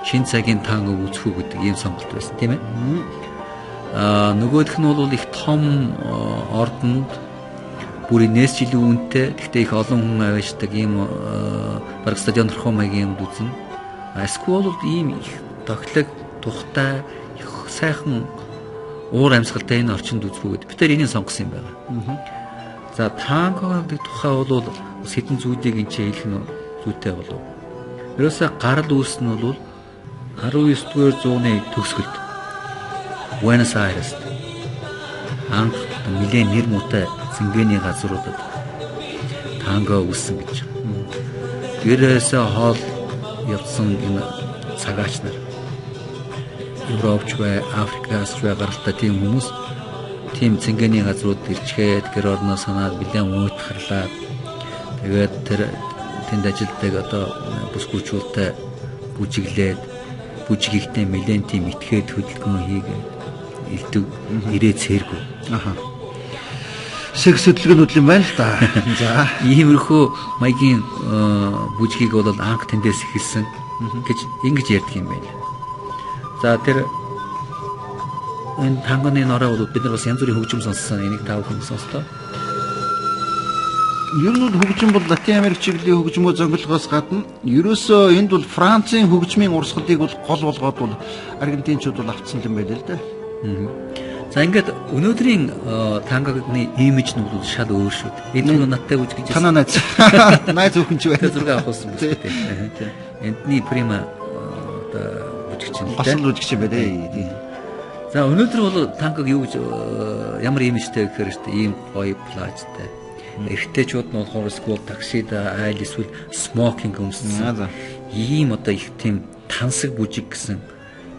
шинэ цагийн танго үзэх үү гэдэг ийм сонголт байсан тийм ээ. Нөгөөх нь бол их том ордонд бүр инээс жилийн үнэтэй гэхдээ их олон хүн аваачдаг ийм баг стадион руу маягийн юмд үзнэ. Эсвэл ийм их тоглог тухтай их сайхан уур амьсгалтай энэ орчинд үзбүү гэдэг. Бид энийг сонгосон юм байна. За танго гэдэг тухай бол хэдэн зүйлийг энэ хэлэх нь зүйтэй болов. Ерөөсөө гарал үүснэ нь бол 19-р зууны төгсгөлд Буэнос Айрес анх нэлээд нэр муутай цэнгэний газруудад танго үүссэн гэж. Гэрээсээ хоол явсан энэ цагаач нар Европч бай, Африкаас гаралтай тийм хүмүүс тийм цэнгэний газрууд ирчгээд гэр орноо санаад нэлээд уйтгарлаад тэгээд тэр тэнд ажилтдаг одоо бүсгүүчүүлтэй бүжиглээд бүжигтэй нэлээд тийм итгээд хөдөлгөөн хийгээд илдэг ирээ цэргүү. Секс хөдөлгөөнүүд юм байна л да. За иймэрхүү маягийн бүжгийг бол анх тэндээс эхэлсэн. гэж ингэж ярьдаг юм байна. За тэр энэ танганы нороо бол бид нар бас янз бүрийн хөгжим сонссон. Энийг та бүхэн сонслоо. Ер нь хөгжим бол Латин Америк чиглэлийн хөгжмөө зөнгөлгөөс гадна ерөөсөө энд бол Францын хөгжмийн урсгалыг бол гол болгоод бол аргентинчууд бол авцсан юм байл л да. За ингээд өнөөдрийн танганы имиж нь бол шал өөр шүү дээ. Энэ нь надтай үжигж танаа найз өхөн ч байна. Зураг авах болсон биз дээ. Эндний прима одоо үжигч нь басал үжигч юм байна. За өнөөдөр бол танкаг юу гэж ямар имижтэй гэхээр шүү дээ. Ийм гоё плажтай. Эрэгтэйчүүд нь болохоор скул таксида айл эсвэл смокинг өмссөн. Ийм одоо их тийм тансаг бүжиг гэсэн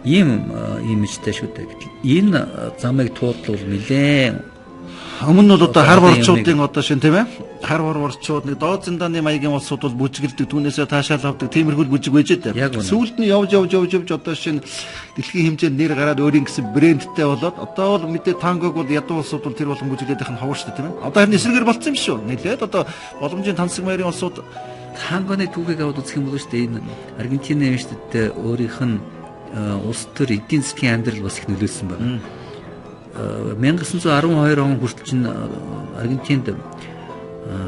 ийм имижтэй шүү дээ. Энэ замыг туудлуул нэлээ. Өмнө нь одоо хар орчуудын одоо шин тийм ээ. Хар орчууд нэг доод зиндааны маягийн улсууд бол бүжиглдэг, түүнээсээ таашаал авдаг, тиймэрхүү бүжиг байж дээ. Сүүлд нь явж одоо шин дэлхийн хэмжээнд нэр гараад өөрийн гэсэн брэндтэй болоод одоо бол мэдээ тангог бол ядуу улсууд бол тэр болон бүжиглээд их нь ховор шүү дээ тийм ээ. Одоо харин эсрэгээр болцсон юм шүү. Нэлээд одоо боломжийн тансаг маягийн улсууд тангоны түүхийг аваад үзэх юм бол шүү дээ энэ Аргентины эмчтэд өөрийнх нь улс төр эдийн засгийн амьдрал бас их нөлөөлсөн байна. 1912 он хүртэл чинь Аргентинд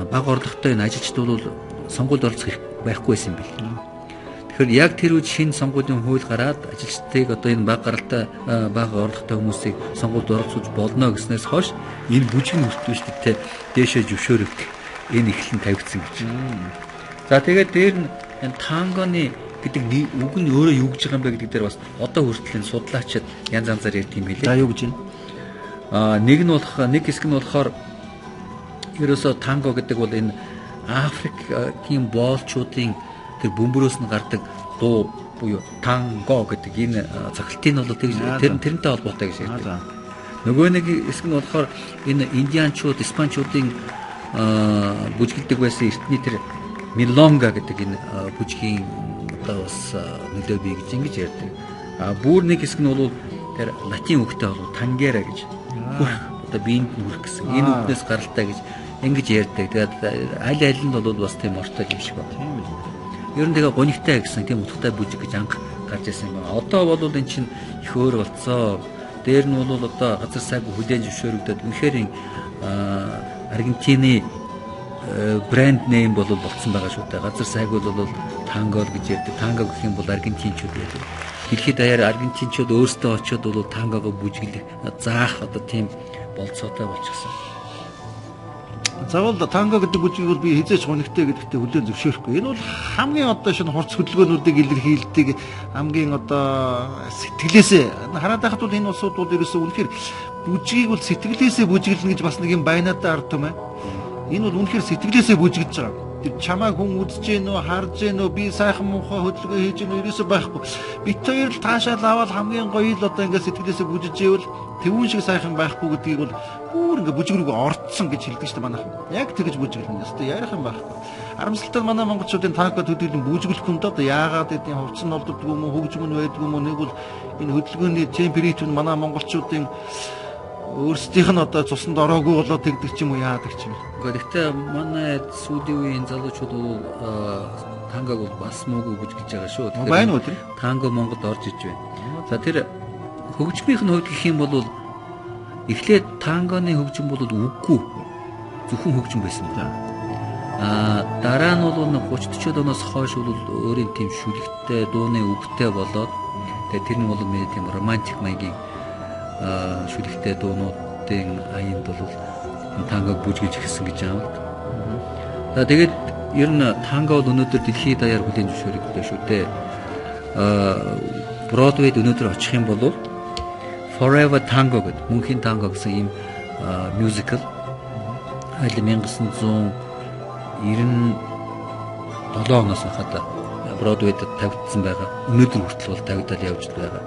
бага орлоготой энэ ажилчид бол сонгуульд оролцох байхгүй байсан юм бэл. Тэгэхээр яг тэр үед шинэ сонгуулийн хууль гараад ажилчдыг одоо энэ бага гаралтай бага орлоготой хүмүүсийг сонгуульд оролцуулж болно гэснээс хойш энэ бүжиг нөхцөлтэй дээшээ зөвшөөрөх энэ эхлэн тавигдсан гэж. За тэгээд дээр нь энэ тангоны гэдэг үг нь өөрөө юу гэж байгаа юм бэ гэдэг дээр бас одоо хүртэл энэ судлаачид янз янзаар ярьд юм билээ. За юу гэж байна? Нэг хэсэг нь болохоор ерөөсөө танго гэдэг бол энэ Африкийн боолчуудын тэр бөмбөрөөс нь гардаг дуу буюу танго гэдэг энэ цагталтын бол тэрнтэй холбоотой гэж ярьдаг. Нөгөө нэг хэсэг нь болохоор энэ индианчууд, испанчуудын бүжгэлдэг байсан эртний тэр милонга гэдэг энэ бүжгийн одоо бас нөлөө бий гэж ингэж ярьдаг. Бүр нэг хэсэг нь бол тэр латин үгтэй бол тангера гэж хүрх одоо биеинд хүрх гэсэн энэ үгнээс гаралтай гэж ингэж ярьдаг. Тэгээд аль нь бол бас тийм ортой юм шиг байна. Ер нь тэгээ гонигтай гэсэн тийм утгатай бүжиг гэж анх гарч ирсэн юм байна. Одоо бол энэ чинь их өөр болцоо. Дээр нь бол одоо газар сайгүй хүлээн зөвшөөрөгдөд үнэхээр Аргентины брэнд нейм бол болцсон байгаа шүү дээ. Газар сайгүй бол танго гэж ярьдаг. Танго гэх юм бол аргентинчууд байдаг. Дэлхийд даяар аргентинчууд өөрсдөө очиод бол тангого бүжиглэх заах одоо тийм болцоотой болчихсон. Заавал танго гэдэг бүжгийг бол би хизээч гонигтай гэдэгтээ хүлээн зөвшөөрөхгүй. Энэ бол хамгийн одоо шинэ хурц хөдөлгөөнүүдийг илэрхийлдэг хамгийн одоо сэтгэлээсээ хараад байхад бол энэ улсууд бол ерөөсөө үнэхээр бүжгийг бол сэтгэлээсээ бүжиглэнэ гэж бас нэг юм байнаатай ард юм байна. Энэ бол үнэхээр сэтгэлээсээ бүжиглэж байгаа. Тэр чамааг хүн үзэж гэнэ үү, харж гэнэ үү, би сайхан муухай хөдөлгөөн хийж гэнэ үү ерөөсөө байхгүй. Бит хоёр л таашаал аваад хамгийн гоё л одоо ингээд сэтгэлээсээ бүжиж ивэл тэвүүн шиг сайхан байхгүй гэдгийг бол бүр ингээд бүжиг рүү орцсон гэж хэлдэг шүү дээ манайхан. Яг тэгэж бүжиглэнэ. Өстой ярих юм байхгүй. Харамсалтай манай монголчуудын танко төдийлөн бүжиглэх юм да яагаад гэдэг хувцас нь олддог юм уу, хөгжим нь байдаг юм уу нэг бол энэ хөдөлгөөний температур нь манай монголчуудын өөрсдийнх нь одоо цуснд ороогүй болоод тэгдэг ч юм уу яадаг ч юм. Гэхдээ манай сүүлийн үеийн залуучууд бол тангог бол бас муугүй бүжиглэж байгаа шүү. Байна уу тэр? Танго Монголд орж иж байна. За тэр хөгжмийн хувьд гэх юм бол эхлээд тангоны хөгжим бол үггүй зөвхөн хөгжим байсан байна. Дараа нь бол 30-40 оноос хойш бол өөрийн тийм шүлэгтэй дууны үгтэй болоод тэгээ тэр нь бол миний тийм романтик маягийн шүлэгтэй дуунуудын аянд бол танго бүжгэж эхэлсэн гэж аавал. За тэгээд ер нь танго бол өнөөдөр дэлхийд даяар хүлээн зөвшөөрөгдсөн шүү дээ. Бродвейд өнөөдөр очих юм бол Forever Tango гэдэг мөнхийн танго гэсэн ийм мюзикл 1997 оноос хата Бродвейд тавигдсан байгаа. Өнөөдөр хүртэл бол тавигдал явж байгаа.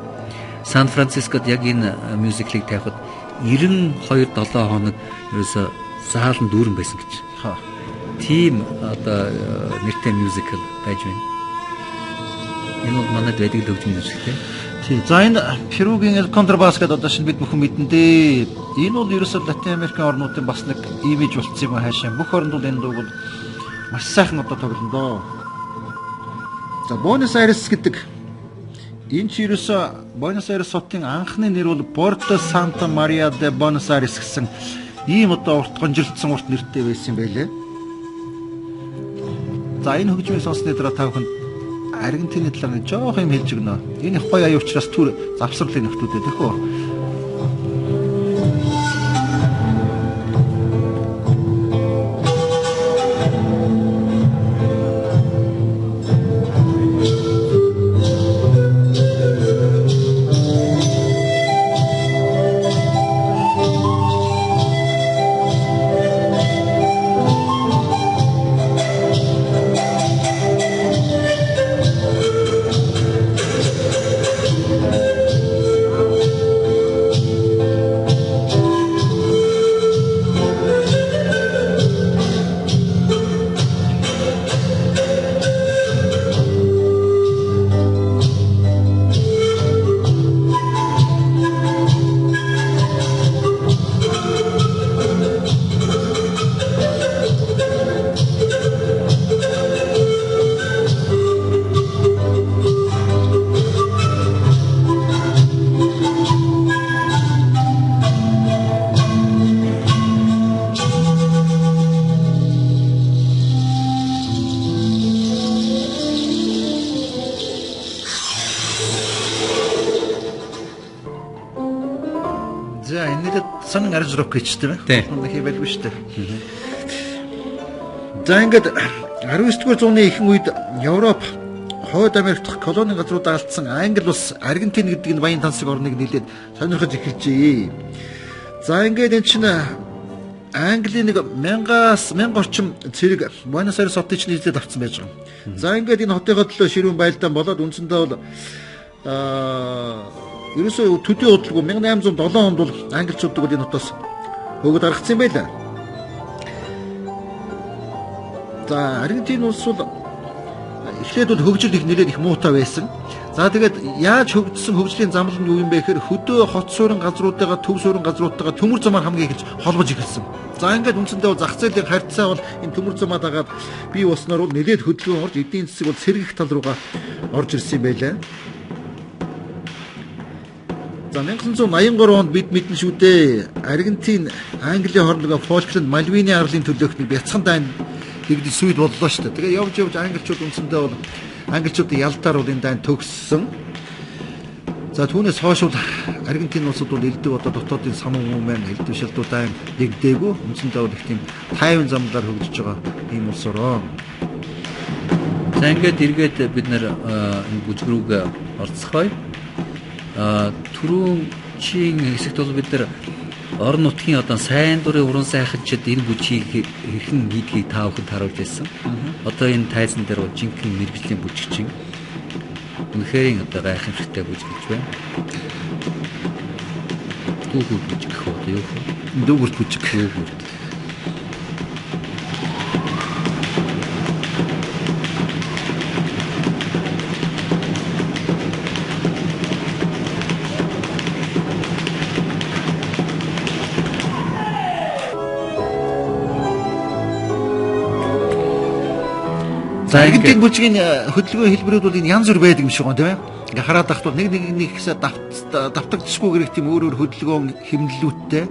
Сан Францискод яг энэ мюзиклийг тавихад 92-7 хоног ерөөсө заалан дүүрэн байсан гэж. Тийм одоо нэртэй мюзикл байж байна. Энэ бол манайд байдаг л хөгжмийн мюзикл тийм. За энэ Перугийн El Contrabass гэдэг одоо шинэ бид бүхэн мэдэндээ энэ бол ерөөсөө Латин Америкийн орнуудын бас нэг имиж болцсон юм хаашаа. Бүх орнд бол энэ дуу бол маш сайхан одоо тоглоно доо. За Буэнос Айрес гэдэг энэ ч ерөөсө Буэнос Айрес хотын анхны нэр бол Порто Санта Мария де Буэнос Айрес гэсэн ийм одоо урт гонжилтсан урт нэртэй байсан юм байлээ. За энэ хөгжмийг сонссны дараа та бүхэн Аргентины талаар жоох юм хэлж өгнө. Энэ их гоё аюу учраас түр завсарлын нөхдүүдээ тэхүү. За энэ сан арж рок гэж тийм ээ. Нэг хийвэлгүй шүү дээ. За ингээд 19-р зууны ихэнх үед Европ, Хойд Америк дахь колони газруудаа алдсан Англи улс Аргентин гэдэг энэ баян тансаг орныг нэлээд сонирхож эхэлжээ. За ингээд энэ чинь Английн нэг 1000 орчим цэрэг Буэнос Айрес хотыг ч нийлээд авсан байж байгаа. За ингээд энэ хотын төлөө ширүүн байлдаан болоод үндсэндээ бол ерөөсөө төдий удалгүй 1807 онд бол англичууд бол энэ хотоос хөөд аргацсан юм байлаа. За Аргентин улс бол эхлээд бол хөгжил их нэлээд их муутай байсан. За тэгээд яаж хөгжсөн хөгжлийн замлал нь юу юм бэ гэхээр хөдөө хот суурин газруудаа төв суурин газруудаа төмөр замаар хамгийн ихж холбож эхэлсэн. За ингээд үндсэндээ бол зах зээлийн харьцаа бол энэ төмөр замаа дагаад бий болсноор бол нэлээд хөдөлгөөн орж эдийн засаг бол сэргийх тал руугаа орж ирсэн юм байлаа. За 1983 онд бид мэднэ шүү дээ. Аргентин Английн хоорондоо Фолкланд Мальвины арлын төлөөх нэг бяцхан дайн тэгдэл сүйд боллоо шүү дээ. Тэгээ явж англичууд үндсэндээ бол англичуудын ялдаар бол энэ дайн төгссөн. За түүнээс хойш бол Аргентин улсууд бол элдв одоо дотоодын самун хүмүүс элдв шилдүүдээ нэгдээгүй. Үндсэндээ бол их тийм тайван замлаар хөгжиж байгаа ийм улс ороо. За ингээд эргээд бид нэр энэ бүжгрүүг орцгоё. Түрүүн чин хэсэгт бол бид нар орон нутгийн одоо сайн дурын уран сайханчид энэ бүжгийг хэрхэн хийдгийг та бүхэнд харуулж байсан. Одоо энэ тайзан дээр бол жинхэнэ мэргэжлийн бүжигчин. Үнэхээр одоо гайхамшигтай бүжиг гэж байна. Дүүгүр бүжиг гэх үү юу? Дүүгүр бүжиг. За Аргентин бүжгийн хөдөлгөөний хэлбэрүүд бол энэ янз бүр байдаг юм шиг байна тийм ээ. Ингээ хараад тахт бол нэг ихсээ давтагдчихгүй гэх тийм өөр хөдөлгөөн хэмнэлүүдтэй.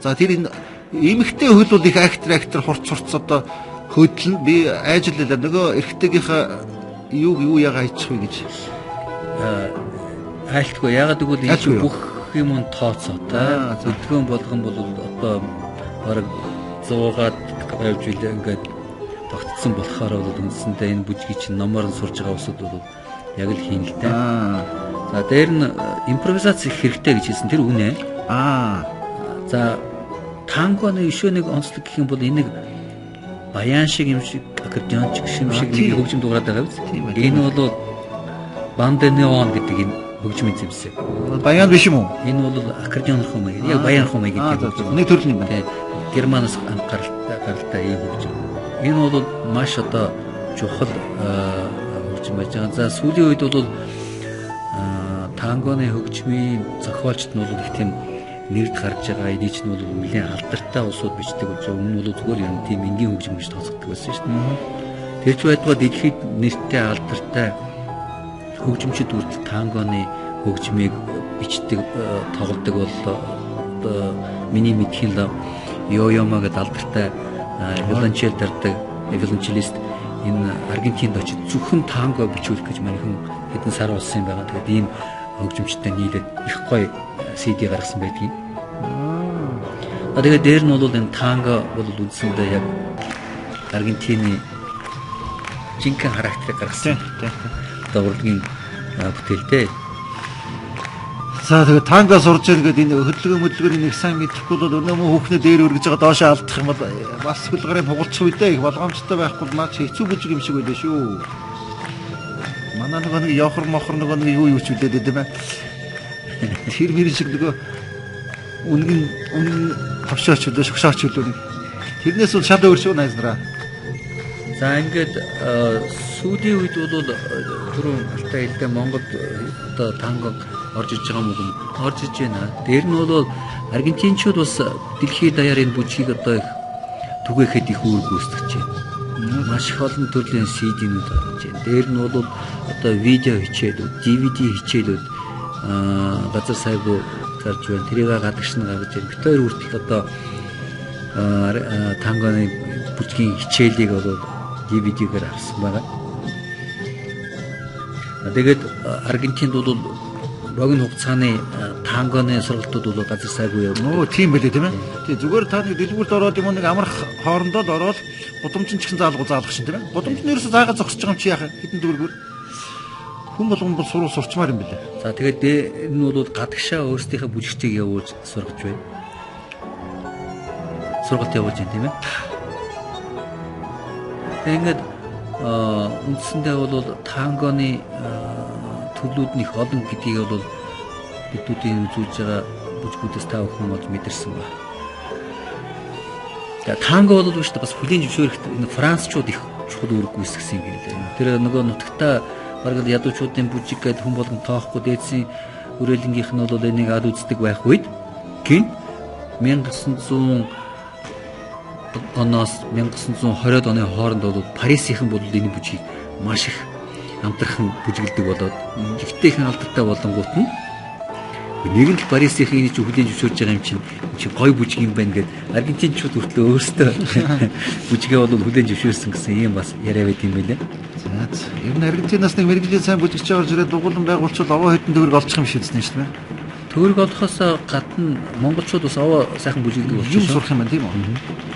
За тэр энэ эмэгтэй хөл бол их актер хурц одоо хөдлөн би айжлалаа нөгөө эрэгтэйгийнхээ юу яага хийчих вэ гэж айлтгүй ягаад гэвэл энэ бүх юм тооцоо та хөдөлгөөн болгон бол одоо бараг 100-аад явж илээ ингээд тогтсон болохоор бол үндсэндээ энэ бүжгийг чинь номоор нь сурж байгаа усуд бол яг л хийн л дээ. За дээр нь импровизац их хэрэгтэй гэж хэлсэн тэр үнэ. За тангоны ишөөнийг онцлог гэх юм бол энийг баян шиг юм шиг аккордеонч шиг нэг хөгжим дуурайд байгаа биз? Энэ бол банденеон гэдэг энэ хөгжмийн зэвсэг. Баян биш юм уу? Энэ бол аккордеон хэмээг. Яг баян хэмээг гэдэг. Нэг төрөл юм байна. Германаас гаралтай ийм хөгжим. Энэ бол маш одоо чухал хөгжим байж байгаа. За сүүлийн үед бол тангоны хөгжмийн зохиолчд нь бол их тийм нэрд гарч байгаа. Энийг ч нь бол нэлээд алдартай улсууд бичдэг болж байгаа. Өмнө нь бол зүгээр юм тийм энгийн хөгжим гэж тооцогддог байсан шүү дээ. Тэрч байтугай дэлхийд нэртэй алдартай хөгжимчд хүртэл тангоны хөгжмийг бичдэг тоглодог бол одоо миний мэдхийн л Йо-Йома гэдэг алдартай виолончел дардаг виолончелист энэ Аргентинд очиж зөвхөн танго бичүүлэх гэж манайхан хэдэн сар болсон юм байгаа. Тэгээд ийм хөгжимчтэй нийлээд их гоё CD гаргасан байдгийг. Тэгээд дээр нь бол энэ танго бол үндсэндээ яг Аргентины жинхэнэ характерыг гаргасан. Одоо урлагийн бүтээлтэй. За тэгээд танго сурж иргээд энэ хөдөлгөөн нэг сайн мэдэхгүй бол өнөө мөн хүүхнээ дээр өргөж байгаа доошоо алдах юм бол бас хөлгөрийн хугалчих үедээ их болгоомжтой байхгүй наач хэцүү бүжиг юм шиг байлаа шүү. Манай нэг явхар мохор нэг юу ч үлдээд байд юм байна. Тэр мэрэн шиг нөгөө үнэн хавшаач үлээ шогшаач үлээ. Тэрнээс бол шал өөр шүү найзраа. За ингээд сүүлийн үед бол түрүүн алтай хэлдэ Монголд одоо танго орж иж байгаа юм уу? Орж иж байна. Дээр нь бол аргентинчууд бас дэлхийд даяар энэ бүжгийг одоо их түгээхэд их үүрэг гүйцэтгэж байна. Маш их олон төрлийн CD-нүүд орж байна. Дээр нь бол одоо видео хичээлүүд, DVD хичээлүүд газар сайгүй гарч байна. Тэрийг гадагш нь гаргаж байна. Бид хоёр хүртэл одоо тангоны бүжгийн хичээлийг бол DVD-гээр авсан байгаа. Тэгээд Аргентинд бол богино хугацааны тангоны сургалтууд бол газар сайгүй явна. Нөө тийм байлээ тийм ээ. Тий зүгээр та нэг дэлгүүрт ороод юм нэг амрах хоорондоо л ороод гудамжин ч гэсэн заалгах шин тийм ээ. Гудамжны ерөөсөө заагаад зогсож байгаа юм чи яах хэдэн төгрөгөөр хүн болгон бол сурчмаар юм билээ. За тэгээд энэ бол гадагшаа өөрсдийнхээ бүжигчийг явуулж сургаж байна. Сургалт явуулж байна тийм ээ. Тэгээд үндсэндээ бол тангоны төлөвлөд них олон гэдгийг бол бидүүдийн үзүүлж байгаа бүжгүүдээс та бүхэн болж мэдэрсэн байна. Тэгээд танго бол биш бас хүлийн зөвшөөрөхт энэ францчууд их чухал үүрэг гүйцэтгсэн юм гэлээ. Тэр нөгөө нутагтаа бараг ядуучуудын бүжиг гэдэг хүн болгон тоохгүй дээдсийн үрээлэнгийнх нь бол энийг ад үздэг байх үед гин 1900 оноос 1920-ад оны хооронд бол Парисийнхан бол энэ бүжгийг маш их амтархан бүжиглдэг болоод ихтэйхэн алдартай болонгууд нь нэг л Парисийнхан энэ ч хүлийн зөвшөөрж байгаа юм чинь гоё бүжиг юм байна гэд аргентинчууд хүртэл өөрсдөө бүжигээ бол хүлийн зөвшөөрсөн гэсэн юм бас яриа байт юм байлаа. За ер нь Аргентинаас нэг мэрэгжлийн сайн бүжигч орж ирээд дугуулан байгуулчвал овоо хэдэн төгрөг олчих юм шийдсэн шүү дээ. Төгрөг олохоос гадна монголчууд бас овоо сайхан бүжигдэг болчихсон. Юм сурах юм байна тийм үү?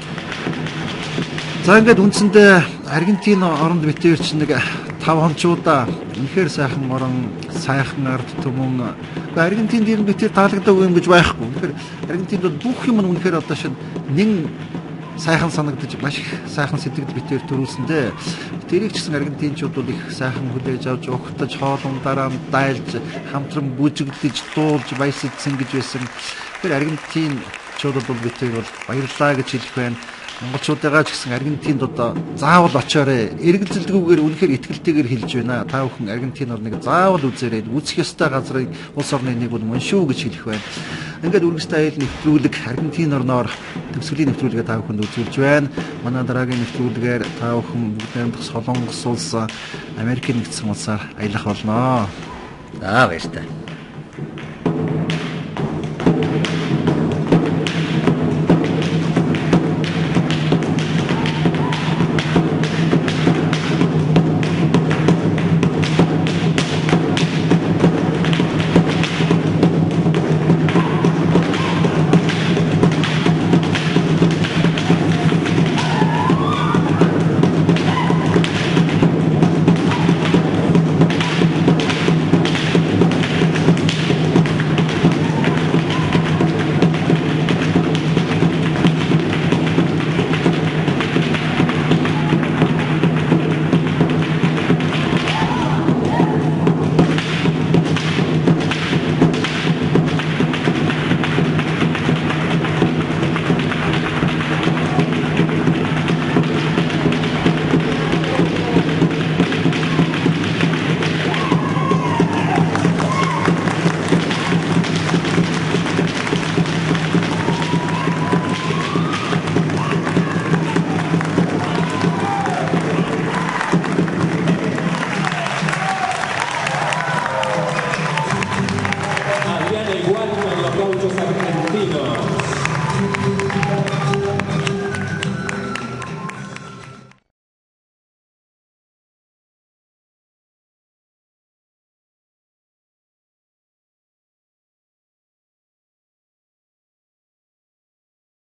За ингээд үндсэндээ Аргентин оронд битээр чинь нэг 5 хончуудаа үнэхээр сайхан орон, сайхан ард түмэн. Аргентинд ер нь битээр таалагдаагүй юм гэж байхгүй. Үнэхээр Аргентинд бол бүх юм нь үнэхээр одоо шинэ нэг сайхан санагдаж маш их сайхан сэтгэл битээр төрүүлсэндээ тэрийг ч гэсэн аргентинчууд бол их сайхан хүлээж авч угтаж хоолундаараа дайлж хамтран бүжиглэж дуулж баясаж сэнгэж байсан. Тэгэхээр аргентинчууд бол битээр бол баярлаа гэж хэлэх байна. Монголчуудаа ч гэсэн Аргентинд одоо заавал очоорой. Эргэлзэлдгүйгээр үнэхээр итгэлтэйгээр хэлж байна. Та бүхэн Аргентин орныг заавал үзээрэй. Үзэх ёстой газрыг улс орны нэг бол мөн шүү гэж хэлэх байна. Ингээд үргэлжтэй аял нэвтрүүлэг Аргентин орноор төгсгөлийн нэвтрүүлгээ та бүхэнд үзүүлж байна. Манай дараагийн нэвтрүүлгээр та бүхэн бүгд Солонгос улс, Америкийн нэгдсэн улсаар аялах болно. За баярлалаа.